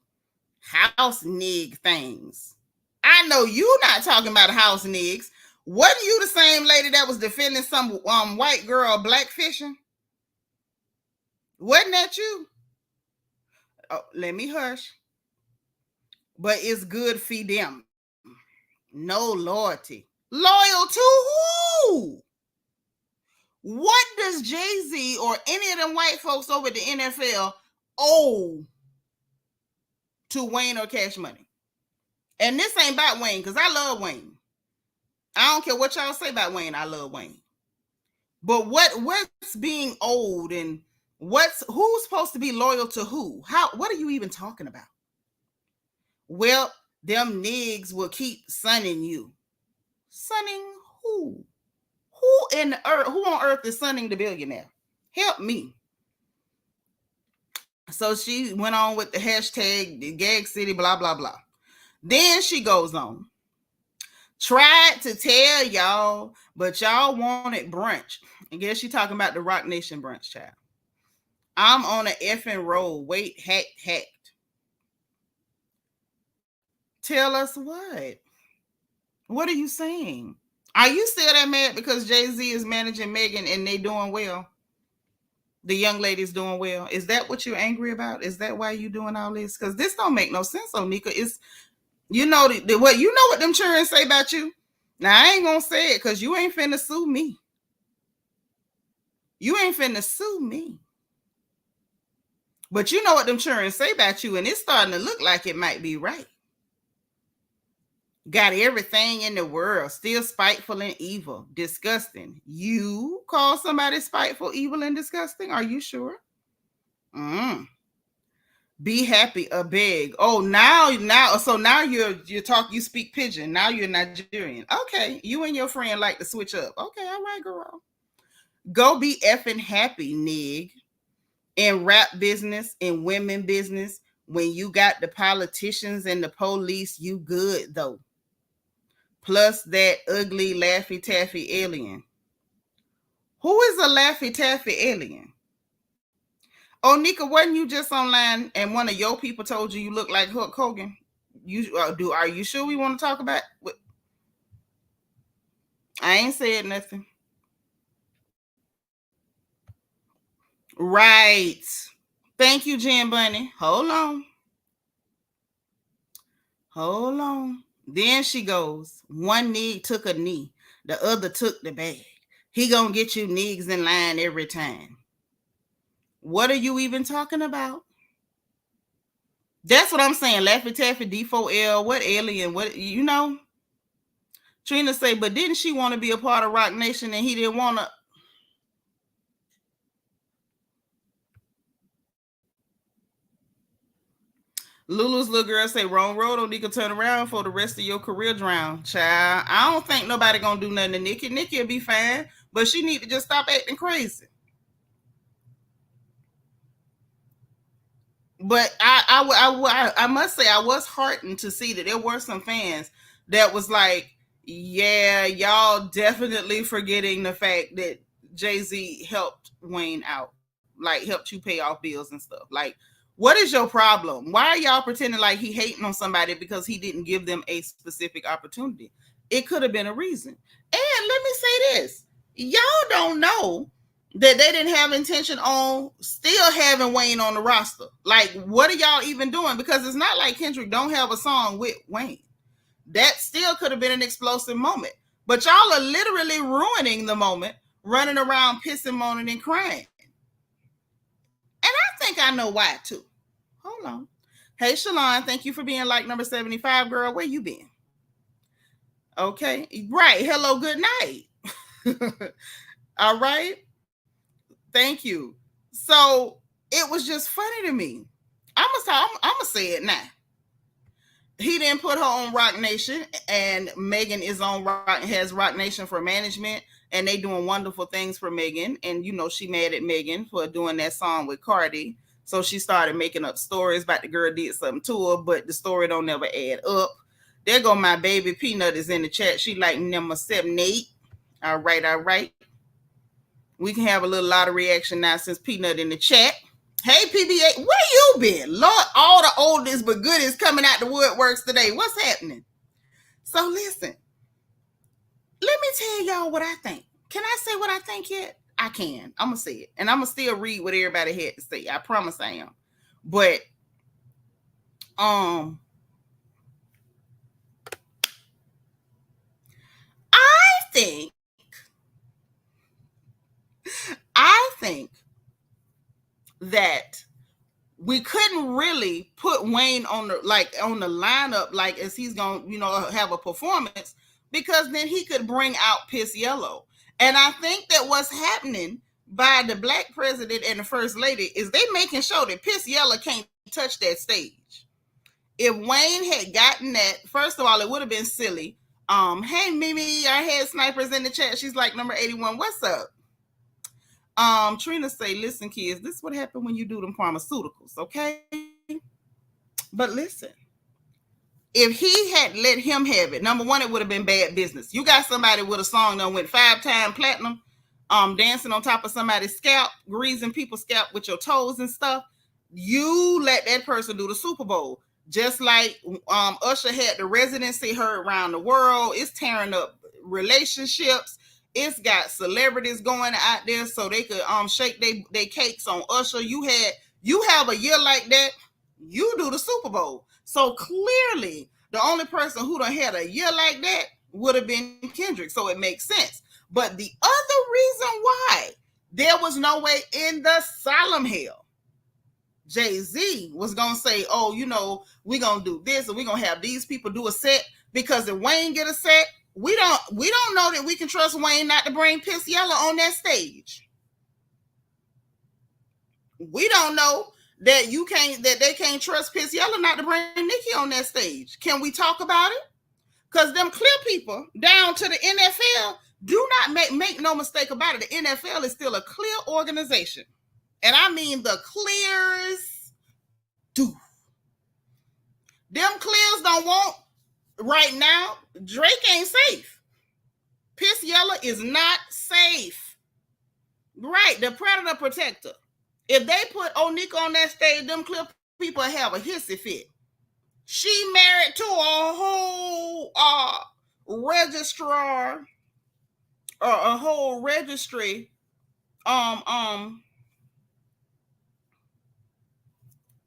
house nig things. I know you not talking about house nigs. Wasn't you the same lady that was defending some white girl blackfishing? Wasn't that you? Oh, let me hush. But it's good for them. No loyalty. Loyal to who? What does Jay-Z or any of them white folks over at the NFL owe to Wayne or Cash Money? And this ain't about Wayne, because I love Wayne. I don't care what y'all say about Wayne. I love Wayne. But what's being owed, and who's supposed to be loyal to who? What are you even talking about? Well, them niggas will keep sunning you. Sunning who? Who on earth is sunning the billionaire? Help me. So she went on with the hashtag, the gag city, blah, blah, blah. Then she goes on. Tried to tell y'all, but y'all wanted brunch. I guess she talking about the Rock Nation brunch, child. I'm on an effing roll. Wait, hacked. Tell us what? What are you saying? Are you still that mad because Jay-Z is managing Megan and they doing well? The young lady's doing well. Is that what you're angry about? Is that why you doing all this? Because this don't make no sense, Onika. It's, you know what them children say about you. Now I ain't gonna say it because you ain't finna sue me. You ain't finna sue me. But you know what them children say about you, and it's starting to look like it might be right. Got everything in the world, still spiteful and evil, disgusting. You call somebody spiteful, evil, and disgusting? Are you sure? Be happy, a beg. Oh, now, so now you speak pidgin. Now you're Nigerian. Okay, you and your friend like to switch up. Okay, all right, girl. Go be effing happy, nig. In rap business, in women business, when you got the politicians and the police, you good though. Plus that ugly Laffy Taffy alien. Who is a Laffy Taffy alien? Oh, Nika, wasn't you just online and one of your people told you look like Hulk Hogan? Are you sure we want to talk about? I ain't said nothing. Right. Thank you, Jen Bunny. Hold on. Then she goes, one nig took a knee, the other took the bag. He gonna get you nigs in line every time. What are you even talking about? That's what I'm saying. Laffy Taffy, D4L, what alien, what, you know? Trina say, but didn't she want to be a part of Rock Nation and he didn't want to? Lulu's little girl say, wrong road, don't need to turn around for the rest of your career drown. Child, I don't think nobody gonna do nothing to Nikki. Nikki will be fine, but she need to just stop acting crazy. But I must say, I was heartened to see that there were some fans that was like, yeah, y'all definitely forgetting the fact that Jay-Z helped Wayne out, like helped you pay off bills and stuff. Like, what is your problem? Why are y'all pretending like he hating on somebody because he didn't give them a specific opportunity? It could have been a reason. And let me say this. Y'all don't know that they didn't have intention on still having Wayne on the roster. Like, what are y'all even doing? Because it's not like Kendrick don't have a song with Wayne. That still could have been an explosive moment. But y'all are literally ruining the moment, running around pissing, moaning, and crying. And I think I know why, too. Hold on. Hey, Shalon, thank you for being like number 75, girl. Where you been? Okay. Right. Hello, good night. All right. Thank you. So it was just funny to me. I'm gonna say it now. He didn't put her on Rock Nation, and Megan is on has Rock Nation for management, and they doing wonderful things for Megan. And you know she mad at Megan for doing that song with Cardi, so she started making up stories about the girl did something to her, but the story don't never add up. There go my baby Peanut is in the chat. She like number 78. All right. We can have a little lottery action now since Peanut in the chat. Hey, PBA, where you been? Lord, all the oldest but goodies coming out the woodworks today. What's happening? So listen, Let me tell y'all what I think. Can I say what I think yet? I can. I'm gonna say it, and I'm gonna still read what everybody had to say. I promise I am. But I think that we couldn't really put Wayne on the lineup as he's gonna have a performance, because then he could bring out Piss Yellow. And I think that what's happening by the black president and the first lady is they making sure that Piss Yellow can't touch that stage. If Wayne had gotten that, first of all, it would have been silly. Hey Mimi, our head snipers in the chat. She's like number 81. What's up? Trina say, listen, kids, this is what happened when you do them pharmaceuticals, okay? But listen, if he had let him have it, number one, it would have been bad business. You got somebody with a song that went 5-time platinum, dancing on top of somebody's scalp, greasing people's scalp with your toes and stuff. You let that person do the Super Bowl. Just like Usher had the residency heard around the world. It's tearing up relationships. It's got celebrities going out there so they could shake their cakes on Usher. You have a year like that, you do the Super Bowl. So clearly, the only person who done had a year like that would have been Kendrick. So it makes sense. But the other reason why there was no way in the solemn hell Jay-Z was going to say, oh, we're going to do this and we're going to have these people do a set, because if Wayne get a set, we don't know that we can trust Wayne not to bring Piss Yellow on that stage. We don't know that they can't trust Piss Yellow not to bring Nicki on that stage. Can we talk about it? Because them clear people down to the NFL, do not make no mistake about it. The NFL is still a clear organization. And I mean the clears do. Them clears don't want right now. Drake ain't safe. Piss Yellow is not safe. Right, the predator protector. If they put Onika on that stage, them clear people have a hissy fit. She married to a whole registrar or a whole registry.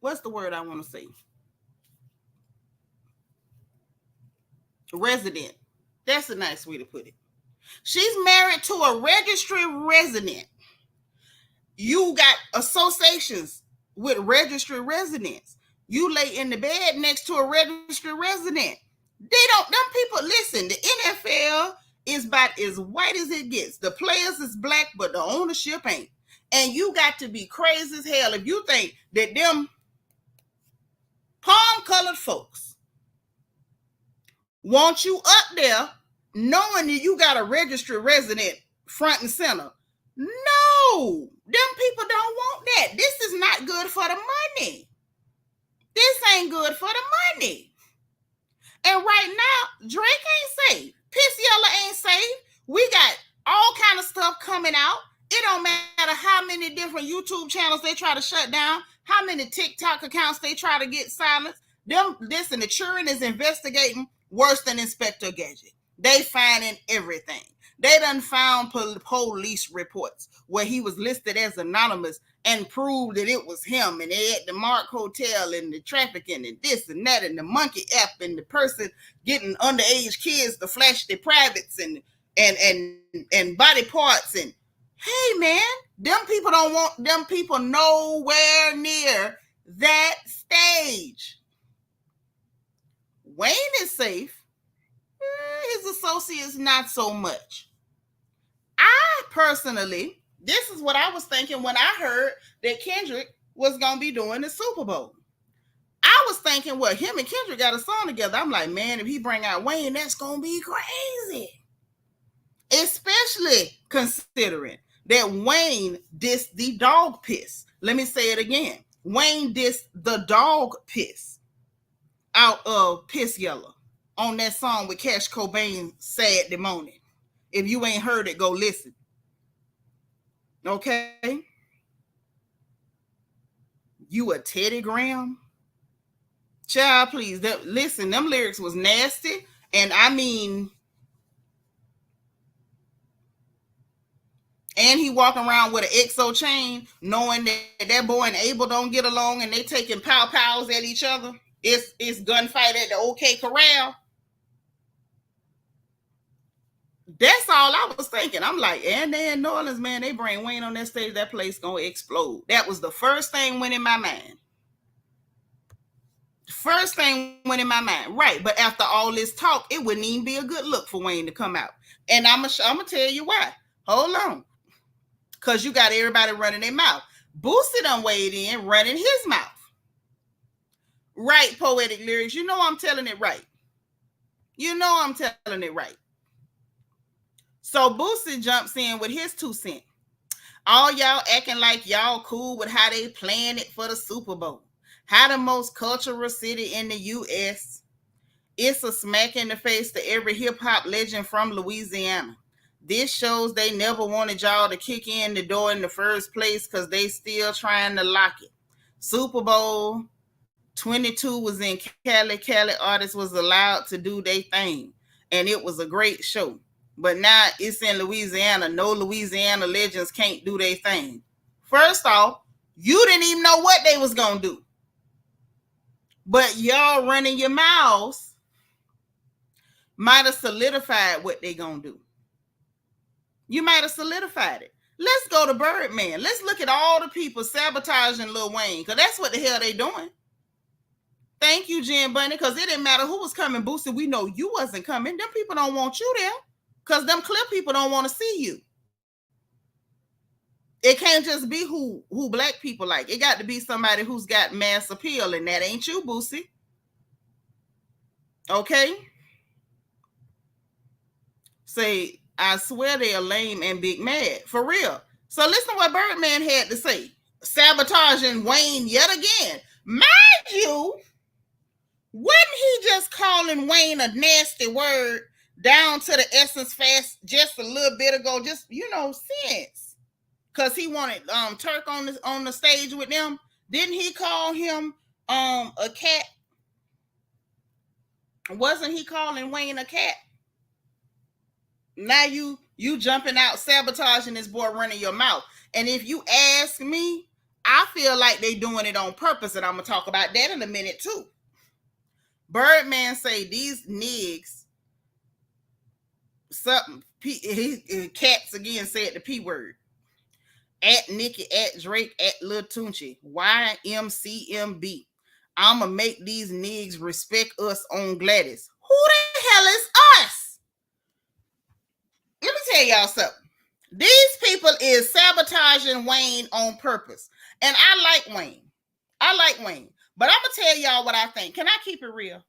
What's the word I want to say? Resident. That's a nice way to put it. She's married to a registry resident. You got associations with registry residents. You lay in the bed next to a registry resident. Them people, listen, the NFL is about as white as it gets. The players is black, but the ownership ain't. And you got to be crazy as hell if you think that them palm-colored folks want you up there knowing that you got a registry resident front and center. No, them people don't want that. This is not good for the money. This ain't good for the money. And right now, Drake ain't safe. Piss Yellow ain't safe. We got all kind of stuff coming out. It don't matter how many different YouTube channels they try to shut down, how many TikTok accounts they try to get silenced. The Turin is investigating worse than Inspector Gadget. They finding everything. They done found police reports where he was listed as anonymous and proved that it was him, and they at the Mark Hotel and the trafficking and this and that and the monkey app and the person getting underage kids to flash their privates and body parts. And hey man, them people don't want them people nowhere near that stage. Wayne is safe. His associates not so much. I personally, this is what I was thinking when I heard that Kendrick was going to be doing the Super Bowl. I was thinking, well, him and Kendrick got a song together. I'm like, man, if he bring out Wayne, that's going to be crazy. Especially considering that Wayne dissed the dog piss. Let me say it again. Wayne dissed the dog piss out of Piss Yellow on that song with Cash Cobain, Sad Morning. If you ain't heard it, go listen. Okay? You a Teddy Graham? Child, please. Listen, them lyrics was nasty. And I mean, And he walking around with an XO chain, knowing that boy and Abel don't get along, and they taking pows at each other. It's gunfight at the OK Corral. That's all I was thinking. I'm like, and they in New Orleans, man, they bring Wayne on that stage, that place gonna explode. That was the first thing went in my mind. First thing went in my mind, right? But after all this talk, it wouldn't even be a good look for Wayne to come out. And I'm gonna tell you why. Hold on, because you got everybody running their mouth. Boosie done weighed in, running his mouth. Right, Poetic Lyrics. You know I'm telling it right. You know I'm telling it right. So Boosie jumps in with his 2 cents. All y'all acting like y'all cool with how they playing it for the Super Bowl. How the most cultural city in the U.S. It's a smack in the face to every hip-hop legend from Louisiana. This shows they never wanted y'all to kick in the door in the first place because they still trying to lock it. Super Bowl 22 was in Cali. Cali artists was allowed to do their thing, and it was a great show. But now it's in Louisiana. No Louisiana legends can't do their thing. First off, you didn't even know what they was going to do. But y'all running your mouths might have solidified what they going to do. You might have solidified it. Let's go to Birdman. Let's look at all the people sabotaging Lil Wayne, because that's what the hell they doing. Thank you, Jen Bunny, because it didn't matter who was coming. Boosie, we know you wasn't coming. Them people don't want you there. Because them clear people don't want to see you. It can't just be who black people like. It got to be somebody who's got mass appeal, and that ain't you, Boosie. Okay? Say, I swear they're lame and big mad. For real. So listen to what Birdman had to say. Sabotaging Wayne yet again. Mind you, wasn't he just calling Wayne a nasty word down to the essence fast just a little bit ago, just, since, because he wanted Turk on the stage with them? Didn't he call him a cat? Wasn't he calling Wayne a cat? Now you jumping out, sabotaging this boy, running your mouth. And if you ask me, I feel like they doing it on purpose, and I'm gonna talk about that in a minute too. Birdman say these niggas, something, cats again said the P word. At Nicki, at Drake, at Lil Tunchi, YMCMB. I'ma make these niggas respect us on Gladys. Who the hell is us? Let me tell y'all something. These people is sabotaging Wayne on purpose. And I like Wayne. But I'm gonna tell y'all what I think. Can I keep it real?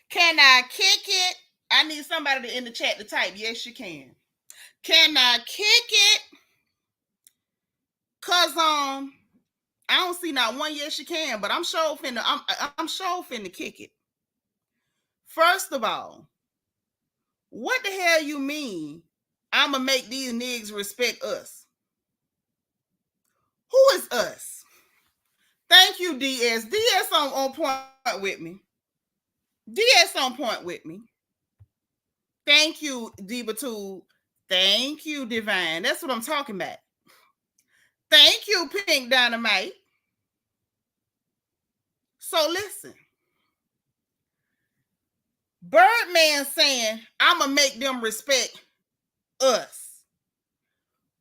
Can I kick it? I need somebody in the chat to type. Yes, you can. Can I kick it? Cause I don't see not one yes you can, but I'm sure finna kick it. First of all, what the hell you mean I'ma make these niggas respect us? Who is us? Thank you, DS. DS on point with me. DS on point with me. Thank you, Diva2. Thank you, Divine. That's what I'm talking about. Thank you, Pink Dynamite. So listen. Birdman saying, I'ma make them respect us.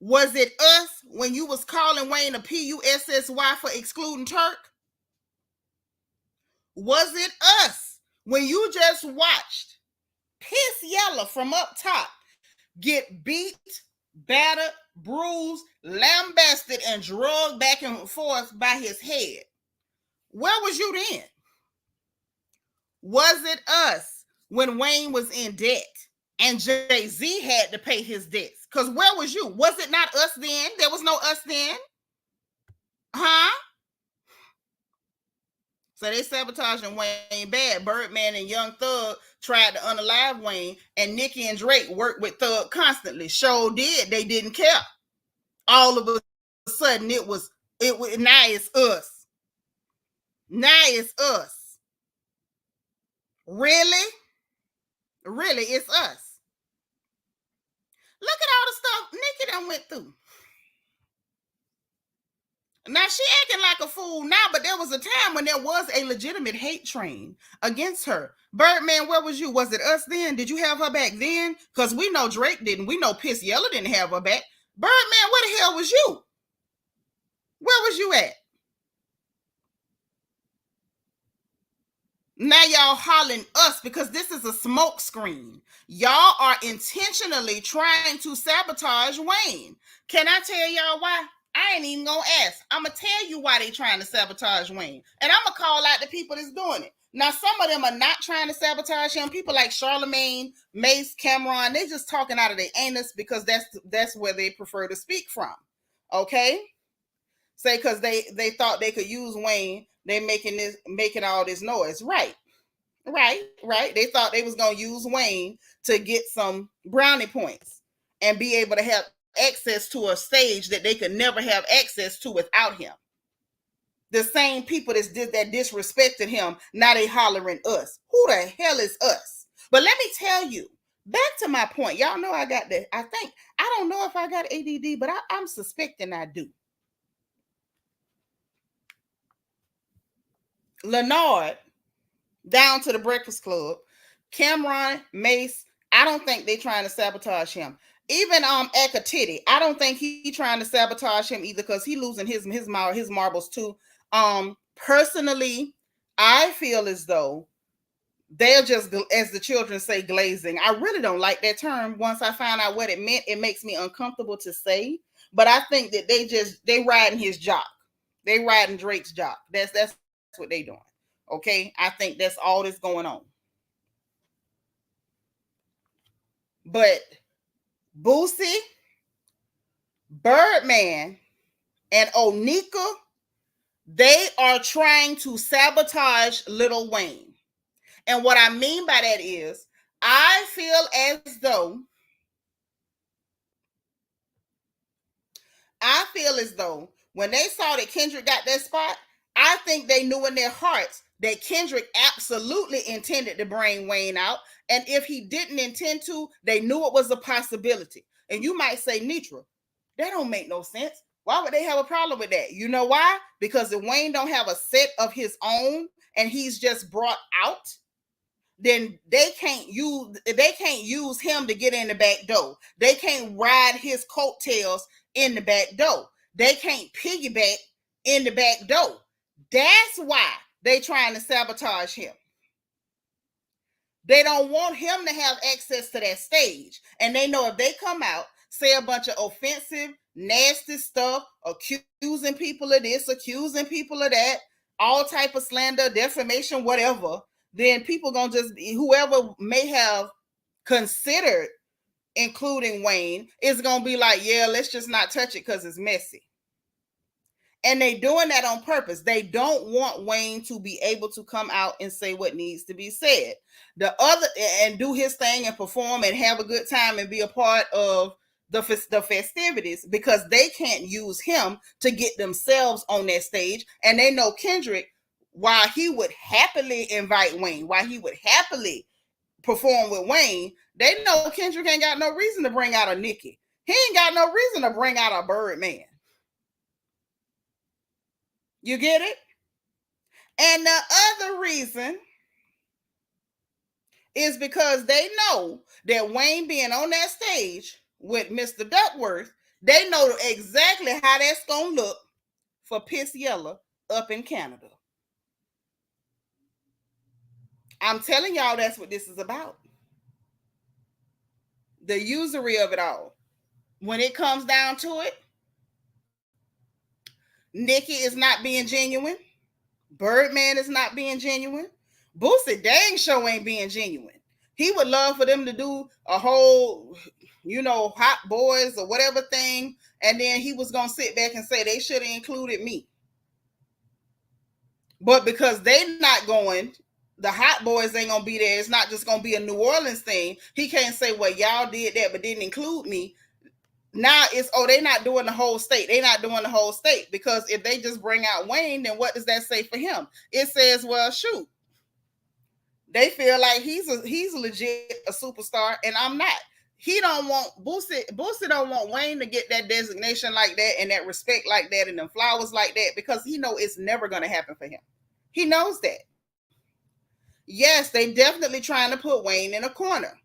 Was it us when you was calling Wayne a PUSSY for excluding Turk? Was it us when you just watched Piss Yella from up top get beat, battered, bruised, lambasted, and drugged back and forth by his head? Where was you then? Was it us when Wayne was in debt and Jay-Z had to pay his debts? Because where was you? Was it not us then? There was no us then? Huh? So they sabotaging Wayne bad. Birdman and Young Thug tried to unalive Wayne, and Nicki and Drake worked with Thug constantly. Sure did. They didn't care. All of a sudden, it was now it's us. Now it's us. Really? Really, it's us. Look at all the stuff Nicki done went through. Now she acting like a fool now, but there was a time when there was a legitimate hate train against her. Birdman, where was you? Was it us then? Did you have her back then? Because we know Drake didn't. We know Piss Yella didn't have her back. Birdman, where the hell was you? Where was you at? Now y'all hollering us because this is a smoke screen. Y'all are intentionally trying to sabotage Wayne. Can I tell y'all why? I ain't even gonna ask. I'm gonna tell you why they trying to sabotage Wayne. And I'm gonna call out the people that's doing it. Now, some of them are not trying to sabotage him. People like Charlemagne, Mace, Cameron, they just talking out of their anus because that's where they prefer to speak from. Okay? Say because they thought they could use Wayne, they making all this noise. Right. They thought they was gonna use Wayne to get some brownie points and be able to have access to a stage that they could never have access to without him. The same people that disrespected him, now they hollering us. Who the hell is us? But let me tell you, back to my point. Y'all know I got that. I don't know if I got ADD, but I'm suspecting I do. Leonard, down to the Breakfast Club, Cameron, Mace, I don't think they trying to sabotage him. Even Eka Titty, I don't think he trying to sabotage him either because he losing his marbles too. Personally, I feel as though they're just, as the children say, glazing. I really don't like that term. Once I found out what it meant, it makes me uncomfortable to say. But I think that they riding his jock. They riding Drake's jock. That's what they doing. Okay, I think that's all that's going on. But Boosie, Birdman, and Onika, they are trying to sabotage Lil Wayne. And what I mean by that is, I feel as though when they saw that Kendrick got that spot, I think they knew in their hearts that Kendrick absolutely intended to bring Wayne out. And if he didn't intend to, they knew it was a possibility. And you might say, Nitra, that don't make no sense. Why would they have a problem with that? You know why? Because if Wayne don't have a set of his own and he's just brought out, then they can't use him to get in the back door. They can't ride his coattails in the back door. They can't piggyback in the back door. That's why they trying to sabotage him. They don't want him to have access to that stage. And they know if they come out, say a bunch of offensive, nasty stuff, accusing people of this, accusing people of that, all type of slander, defamation, whatever, then people gonna just, whoever may have considered including Wayne is gonna be like, yeah, let's just not touch it because it's messy. And they doing that on purpose. They don't want Wayne to be able to come out and say what needs to be said. And do his thing and perform and have a good time and be a part of the festivities, because they can't use him to get themselves on that stage. And they know Kendrick, while he would happily invite Wayne, while he would happily perform with Wayne, they know Kendrick ain't got no reason to bring out a Nicki. He ain't got no reason to bring out a Birdman. You get it? And the other reason is because they know that Wayne being on that stage with Mr. Duckworth, they know exactly how that's going to look for Piss Yella up in Canada. I'm telling y'all that's what this is about. The usury of it all. When it comes down to it, Nicki is not being genuine. Birdman is not being genuine. Boosie dang show ain't being genuine. He would love for them to do a whole, Hot Boys or whatever thing, and then he was going to sit back and say they should have included me. But because they not going, the Hot Boys ain't going to be there. It's not just going to be a New Orleans thing. He can't say, well, y'all did that but didn't include me. Now it's, they're not doing the whole state. They're not doing the whole state, because if they just bring out Wayne, then what does that say for him? It says, well, shoot, they feel like he's legit a superstar and I'm not. he don't want Boosie don't want Wayne to get that designation like that and that respect like that and them flowers like that because he know it's never going to happen for him. He knows that. Yes, they definitely trying to put Wayne in a corner.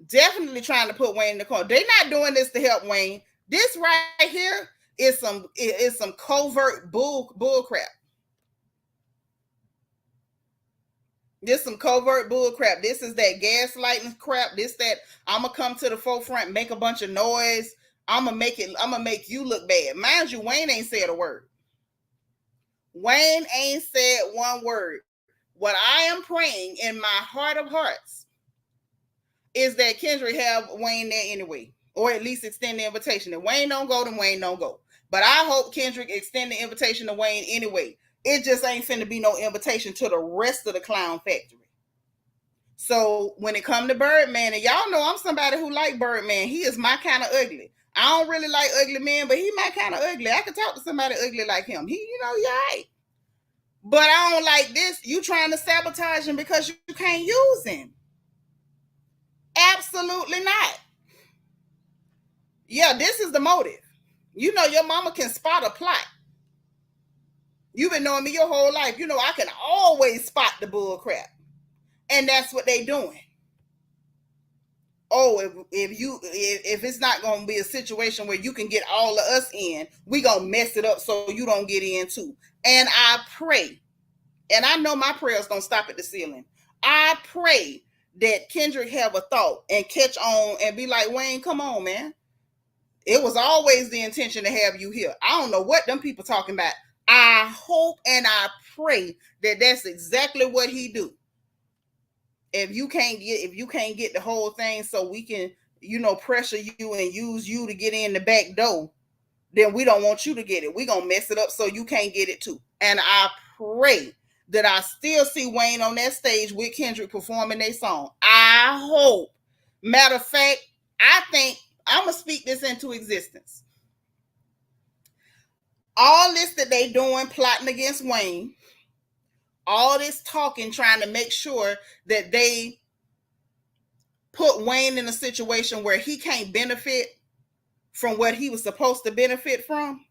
Definitely trying to put Wayne in the corner. They're not doing this to help Wayne. This right here is some covert bull crap. This some covert bull crap. This is that gaslighting crap. This that I'm gonna come to the forefront, make a bunch of noise. I'm gonna make you look bad. Mind you, Wayne ain't said a word. Wayne ain't said one word. What I am praying in my heart of hearts is that Kendrick have Wayne there anyway, or at least extend the invitation. If Wayne don't go, then Wayne don't go. But I hope Kendrick extend the invitation to Wayne anyway. It just ain't finna be no invitation to the rest of the clown factory. So when it come to Birdman, and y'all know I'm somebody who like Birdman. He is my kind of ugly. I don't really like ugly men, but he my kind of ugly. I could talk to somebody ugly like him. He, you know, you're right. But I don't like this. You trying to sabotage him because you can't use him. Absolutely not. Yeah, this is the motive. You know your mama can spot a plot. You've been knowing me your whole life. You know I can always spot the bull crap. And that's what they doing. Oh, if it's not going to be a situation where you can get all of us in, we going to mess it up so you don't get in too. And I pray, and I know my prayers don't stop at the ceiling. I pray that Kendrick have a thought and catch on and be like, Wayne, come on, man. It was always the intention to have you here. I don't know what them people talking about. I hope and I pray that that's exactly what he do. If you can't get the whole thing so we can, you know, pressure you and use you to get in the back door, then we don't want you to get it. We gonna mess it up so you can't get it too. And I pray that I still see Wayne on that stage with Kendrick performing their song. I hope. Matter of fact, I think I'm gonna speak this into existence. All this that they doing, plotting against Wayne, all this talking, trying to make sure that they put Wayne in a situation where he can't benefit from what he was supposed to benefit from.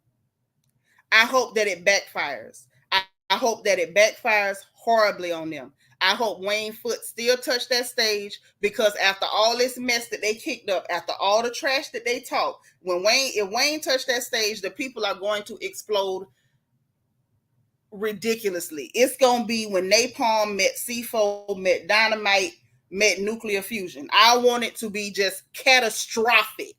I hope that it backfires. I hope that it backfires horribly on them. I hope Wayne Foot still touched that stage because after all this mess that they kicked up, after all the trash that they talked, if Wayne touched that stage, the people are going to explode ridiculously. It's going to be when Napalm met C4, met Dynamite, met Nuclear Fusion. I want it to be just catastrophic.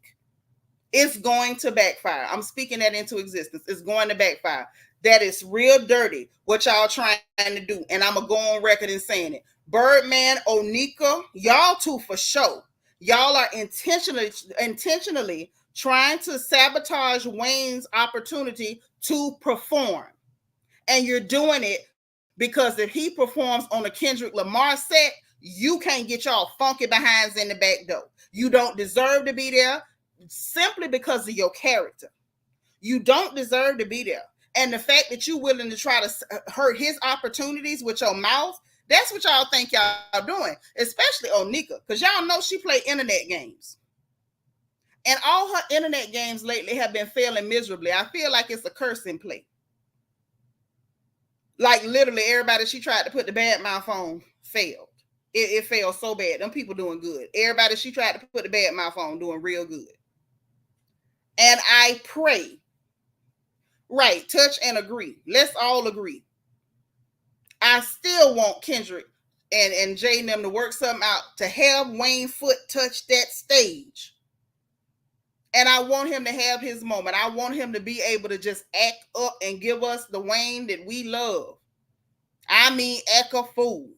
It's going to backfire. I'm speaking that into existence. It's going to backfire. That is real dirty what y'all trying to do. And I'm going to go on record and saying it. Birdman, Onika, y'all two for sure. Y'all are intentionally trying to sabotage Wayne's opportunity to perform. And you're doing it because if he performs on a Kendrick Lamar set, you can't get y'all funky behinds in the back door. You don't deserve to be there simply because of your character. You don't deserve to be there. And the fact that you're willing to try to hurt his opportunities with your mouth, that's what y'all think y'all doing, especially Onika, because y'all know she play internet games. And all her internet games lately have been failing miserably. I feel like it's a curse in play. Like literally everybody she tried to put the bad mouth on failed. It failed so bad. Them people doing good. Everybody she tried to put the bad mouth on doing real good. And I pray, right, touch and agree. Let's all agree. I still want Kendrick and Jay and them to work something out to have Wayne Foot touch that stage. And I want him to have his moment. I want him to be able to just act up and give us the Wayne that we love. I mean, act a fool.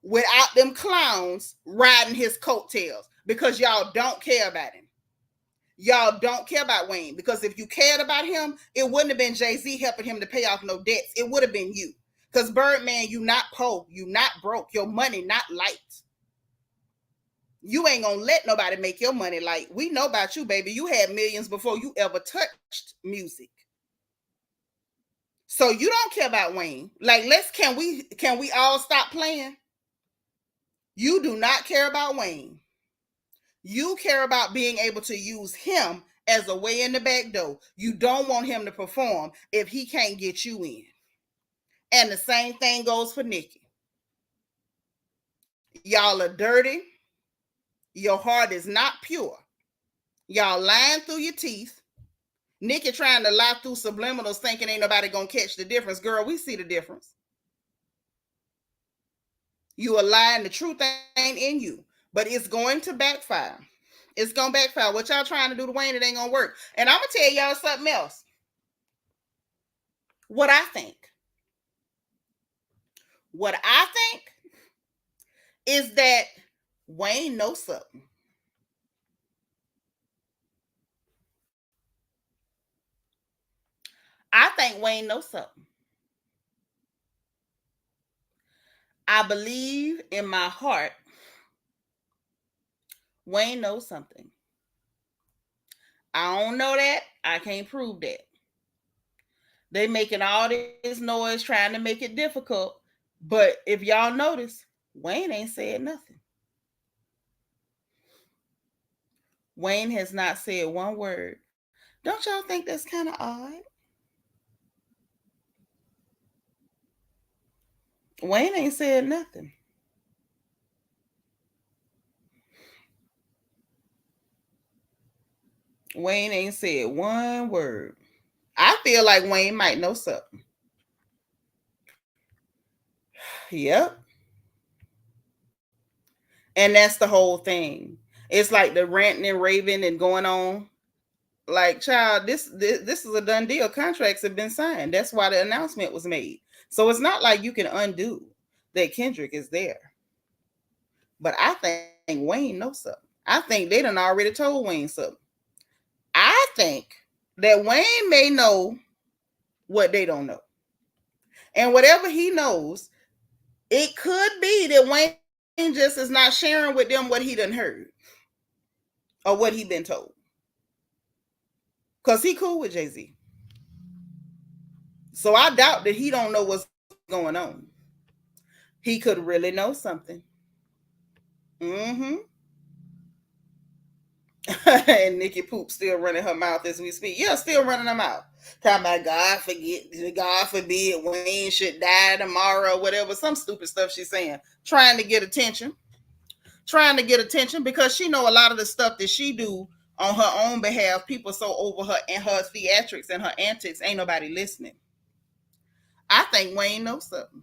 Without them clowns riding his coattails because y'all don't care about him. Y'all don't care about Wayne because if you cared about him, it wouldn't have been Jay-Z helping him to pay off no debts. It would have been you. Because Birdman, you not poor, you not broke, your money not light. You ain't gonna let nobody make your money light. We know about you, baby. You had millions before you ever touched music. So you don't care about Wayne. Like, can we all stop playing? You do not care about Wayne. You care about being able to use him as a way in the back door. You don't want him to perform if he can't get you in. And the same thing goes for Nicki. Y'all are dirty. Your heart is not pure. Y'all lying through your teeth. Nicki trying to lie through subliminals thinking ain't nobody gonna catch the difference. Girl, we see the difference. You are lying. The truth ain't in you. But it's going to backfire. It's going to backfire. What y'all trying to do to Wayne, it ain't going to work. And I'm going to tell y'all something else. What I think is that Wayne knows something. I think Wayne knows something. I believe in my heart Wayne knows something. I don't know that. I can't prove that. They making all this noise trying to make it difficult. But if y'all notice, Wayne ain't said nothing. Wayne has not said one word. Don't y'all think that's kind of odd? Wayne ain't said nothing. Wayne ain't said one word. I feel like Wayne might know something. Yep. And that's the whole thing. It's like the ranting and raving and going on. Like, child, this is a done deal. Contracts have been signed. That's why the announcement was made. So it's not like you can undo that Kendrick is there. But I think Wayne knows something. I think they done already told Wayne something. I think that Wayne may know what they don't know. And whatever he knows, it could be that Wayne just is not sharing with them what he done heard or what he been told. Because he cool with Jay-Z. So I doubt that he don't know what's going on. He could really know something. Mm-hmm. And Nicki Poop still running her mouth as we speak. Yeah, still running her mouth. Talking about God forbid Wayne should die tomorrow, whatever. Some stupid stuff she's saying. Trying to get attention. Because she know a lot of the stuff that she do on her own behalf. People so over her and her theatrics and her antics. Ain't nobody listening. I think Wayne knows something.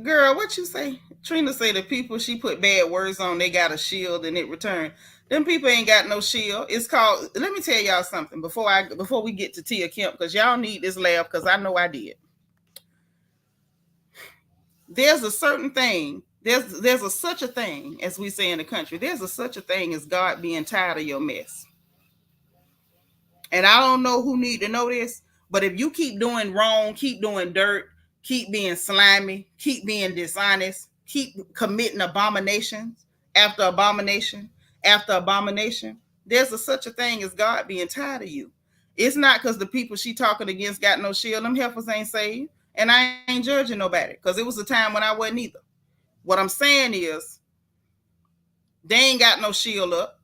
Girl, what you say? Trina say the people she put bad words on, they got a shield and it returned. Them people ain't got no shield. It's called, let me tell y'all something before we get to Tia Kemp, because y'all need this laugh, because I know I did. There's a certain thing. There's such a thing, as we say in the country. There's such a thing as God being tired of your mess. And I don't know who need to know this, but if you keep doing wrong, keep doing dirt, keep being slimy, keep being dishonest, keep committing abominations after abomination after abomination, there's such a thing as God being tired of you. It's not because the people she talking against got no shield. Them heifers ain't saved. And I ain't judging nobody, because it was a time when I wasn't either. What I'm saying is, they ain't got no shield up.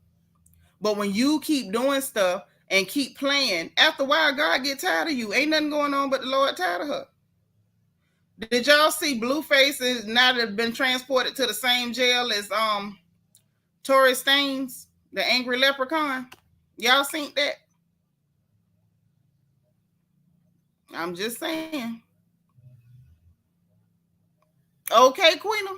But when you keep doing stuff and keep playing, after a while, God get tired of you. Ain't nothing going on but the Lord tired of her. Did y'all see Blueface is now that been transported to the same jail as Tory Staines, the angry leprechaun? Y'all seen that? I'm just saying. Okay, Queena.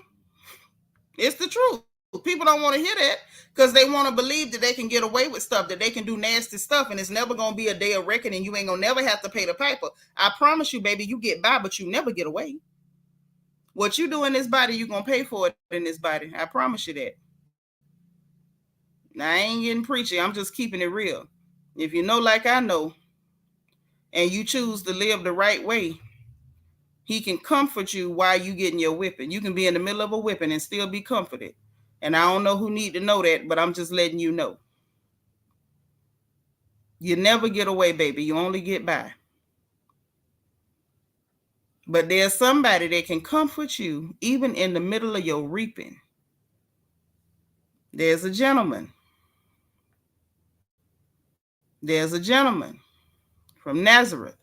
It's the truth. People don't want to hear that because they want to believe that they can get away with stuff, that they can do nasty stuff, and it's never going to be a day of reckoning. You ain't going to never have to pay the piper. I promise you, baby, you get by, but you never get away. What you do in this body, you're going to pay for it in this body. I promise you that. Now, I ain't getting preachy. I'm just keeping it real. If you know like I know, and you choose to live the right way, he can comfort you while you getting your whipping. You can be in the middle of a whipping and still be comforted. And I don't know who need to know that, but I'm just letting you know. You never get away, baby. You only get by. But there's somebody that can comfort you even in the middle of your reaping. There's a gentleman. There's a gentleman from Nazareth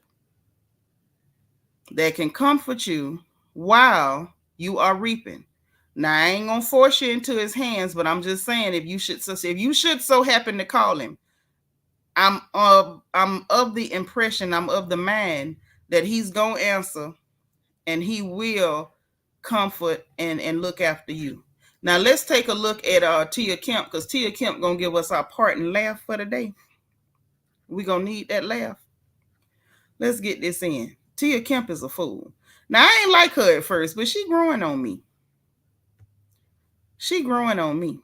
that can comfort you while you are reaping. Now, I ain't gonna force you into his hands, but I'm just saying, if you should so happen to call him, I'm of the impression, I'm of the mind that he's gonna answer, and he will comfort and look after you. Now let's take a look at Tia Kemp, because Tia Kemp gonna give us our parting laugh for the day. We gonna need that laugh. Let's get this in. Tia Kemp is a fool. Now I ain't like her at first, but she growing on me. She growing on me.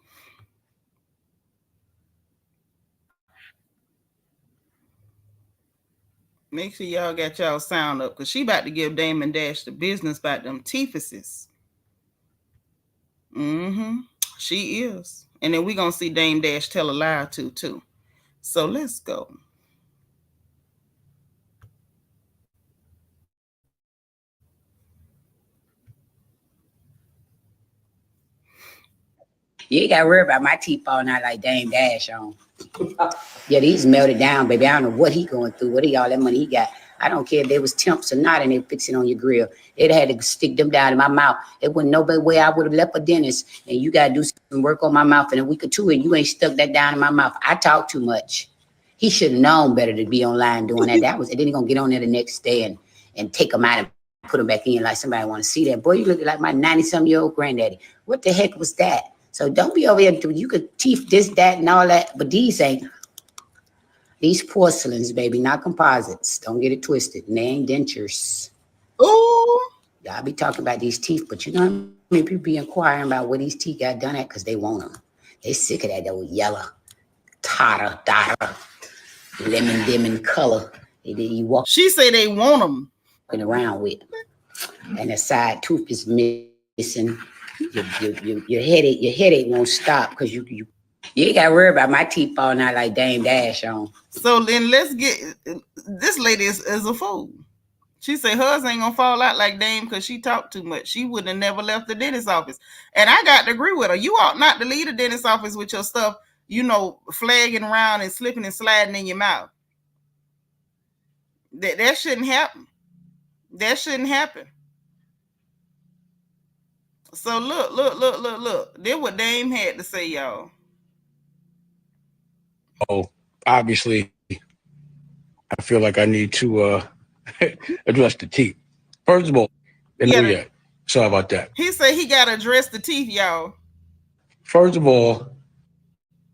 Make sure y'all got y'all sound up, because she about to give Damon Dash the business about them teethuses. She is. And then we gonna see Dame Dash tell a lie or two too. So let's go. You ain't got to worry about my teeth falling out like Dame Dash on. Yeah, these melted down, baby. I don't know what he going through. What all that money he got? I don't care if they was temps or not, and they fix it on your grill. It had to stick them down in my mouth. It wasn't no better way I would have left a dentist, and you got to do some work on my mouth in a week or two, and you ain't stuck that down in my mouth. I talk too much. He should have known better to be online doing that. That was, and then he gonna get on there the next day and take them out and put them back in like somebody want to see that. Boy, you look like my 90-some-year-old granddaddy. What the heck was that? So don't be over here. You could teeth this, that, and all that, but these ain't. These porcelains, baby, not composites. Don't get it twisted. And they ain't dentures. Ooh. Y'all be talking about these teeth, but you know how many people be inquiring about where these teeth got done at? Because they want them. They sick of that old yellow, dada, lemon color. You walk. She say they want them. Walking around with. And the side tooth is missing. Your headache won't stop because you ain't got to worry about my teeth falling out like Dame Dash on. So then let's get, this lady is a fool. She said hers ain't gonna fall out like Dame because she talked too much. She would have never left the dentist office. And I got to agree with her. You ought not to leave the dentist office with your stuff, flagging around and slipping and sliding in your mouth. That shouldn't happen. That shouldn't happen. So look. This what Dame had to say, y'all. Oh, obviously, I feel like I need to address the teeth. First of all, yet. Sorry about that. He said he got to address the teeth, y'all. First of all,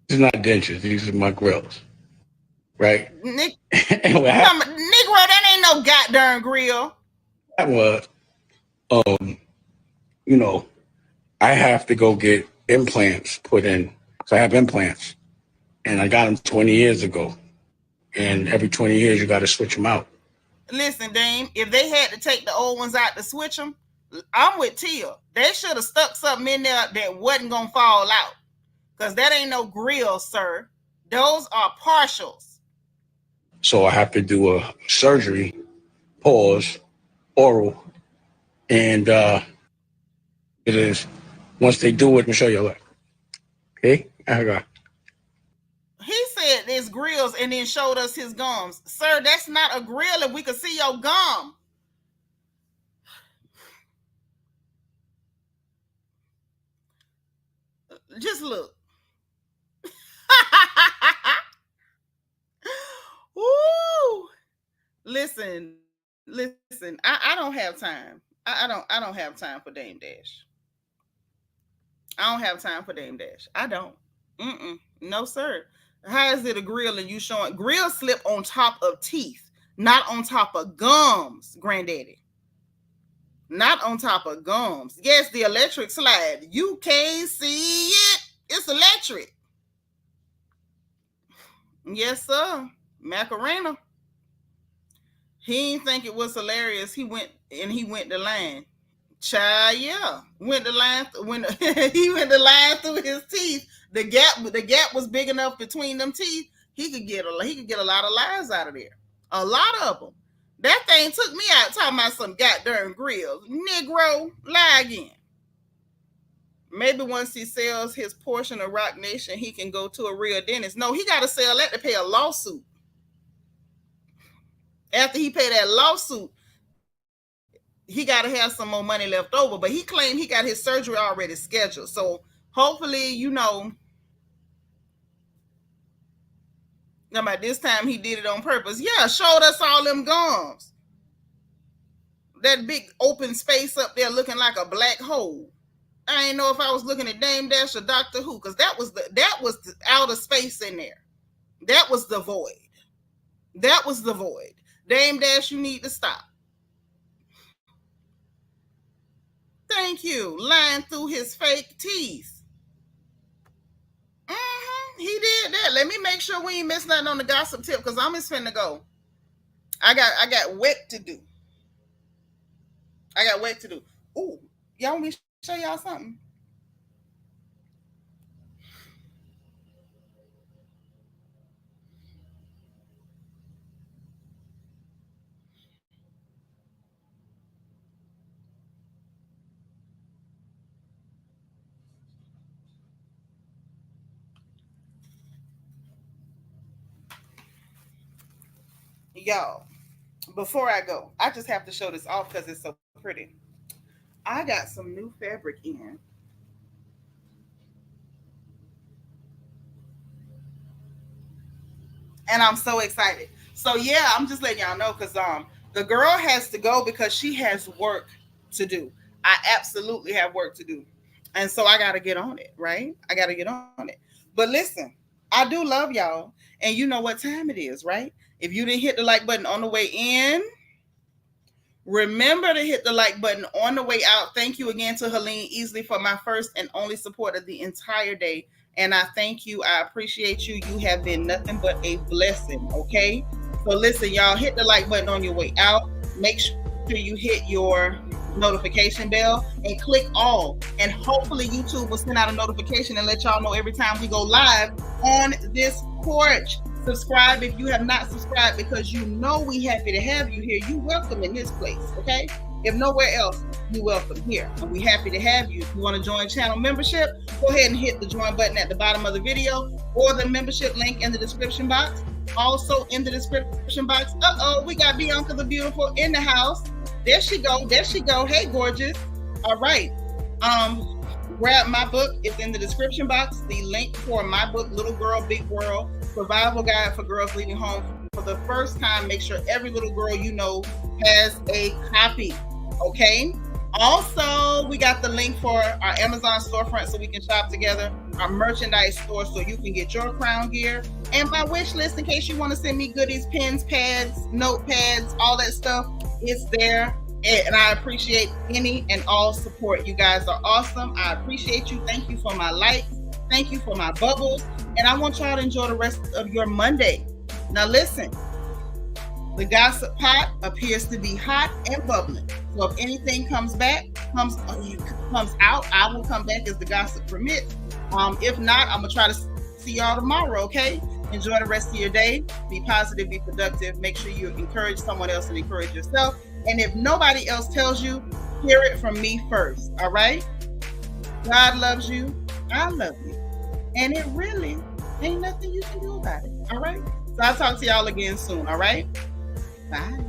these are not dentures. These are my grills, right? Negro, that ain't no goddamn grill. That was, I have to go get implants put in. So I have implants. And I got them 20 years ago. And every 20 years, you got to switch them out. Listen, Dame, if they had to take the old ones out to switch them, I'm with Tia. They should have stuck something in there that wasn't going to fall out. Because that ain't no grill, sir. Those are partials. So I have to do a surgery, oral. And it is, once they do it, I'll show you. Okay? I got. He said there's grills and then showed us his gums. Sir, that's not a grill if we could see your gum. Just look. Woo! Listen. I don't have time. I don't have time for Dame Dash. I don't have time for Dame Dash. I don't. No, sir. How is it a grill and you showing grills slip on top of teeth, not on top of gums, granddaddy. Not on top of gums. Yes, the electric slide. You can't see it. It's electric. Yes, sir. Macarena. He didn't think it was hilarious. He went the line. Child, yeah. He went the line through his teeth. The gap was big enough between them teeth he could get a lot of lives out of there. A lot of them. That thing took me out talking about some goddamn grills. Negro, lie again. Maybe once he sells his portion of Rock Nation, he can go to a real dentist. No, he got to sell that to pay a lawsuit. After he paid that lawsuit, he got to have some more money left over. But he claimed he got his surgery already scheduled. So hopefully, you know, by this time he did it on purpose. Yeah, showed us all them gums. That big open space up there looking like a black hole. I ain't know if I was looking at Dame Dash or Doctor Who, because that was the outer space in there. That was the void. That was the void. Dame Dash, you need to stop. Thank you. Lying through his fake teeth. He did that. Let me make sure we ain't miss nothing on the gossip tip, because I'm just finna go. I got work to do. Ooh, y'all want me to show y'all something? Y'all, before I go, I just have to show this off because it's so pretty. I got some new fabric in. And I'm so excited. So yeah, I'm just letting y'all know, because the girl has to go because she has work to do. I absolutely have work to do. And so I got to get on it, right? I got to get on it. But listen, I do love y'all. And you know what time it is, right? If you didn't hit the like button on the way in, remember to hit the like button on the way out. Thank you again to Helene Easley for my first and only support of the entire day. And I thank you. I appreciate you. You have been nothing but a blessing, okay? So listen, y'all, hit the like button on your way out. Make sure you hit your notification bell and click all. And hopefully YouTube will send out a notification and let y'all know every time we go live on this porch. Subscribe if you have not subscribed, because you know we happy to have you here. You welcome in this place, okay? If nowhere else, you welcome here. And we happy to have you. If you want to join channel membership, go ahead and hit the join button at the bottom of the video or the membership link in the description box. Also in the description box, we got Bianca the Beautiful in the house. There she go. Hey, gorgeous. All right. Grab my book. It's in the description box. The link for my book, Little Girl, Big World, Survival Guide for Girls Leaving Home for the first time. Make sure every little girl you know has a copy, okay? Also, we got the link for our Amazon storefront so we can shop together, our merchandise store so you can get your crown gear, and my wish list in case you want to send me goodies, pens, pads, notepads, all that stuff. It's there. And I appreciate any and all support. You guys are awesome. I appreciate you. Thank you for my likes. Thank you for my bubbles. And I want y'all to enjoy the rest of your Monday. Now listen, the gossip pot appears to be hot and bubbling. So if anything comes out, I will come back as the gossip permits. If not, I'm going to try to see y'all tomorrow, okay? Enjoy the rest of your day. Be positive, be productive. Make sure you encourage someone else and encourage yourself. And if nobody else tells you, hear it from me first, all right? God loves you. I love you. And it really ain't nothing you can do about it, all right? So I'll talk to y'all again soon, all right? Bye.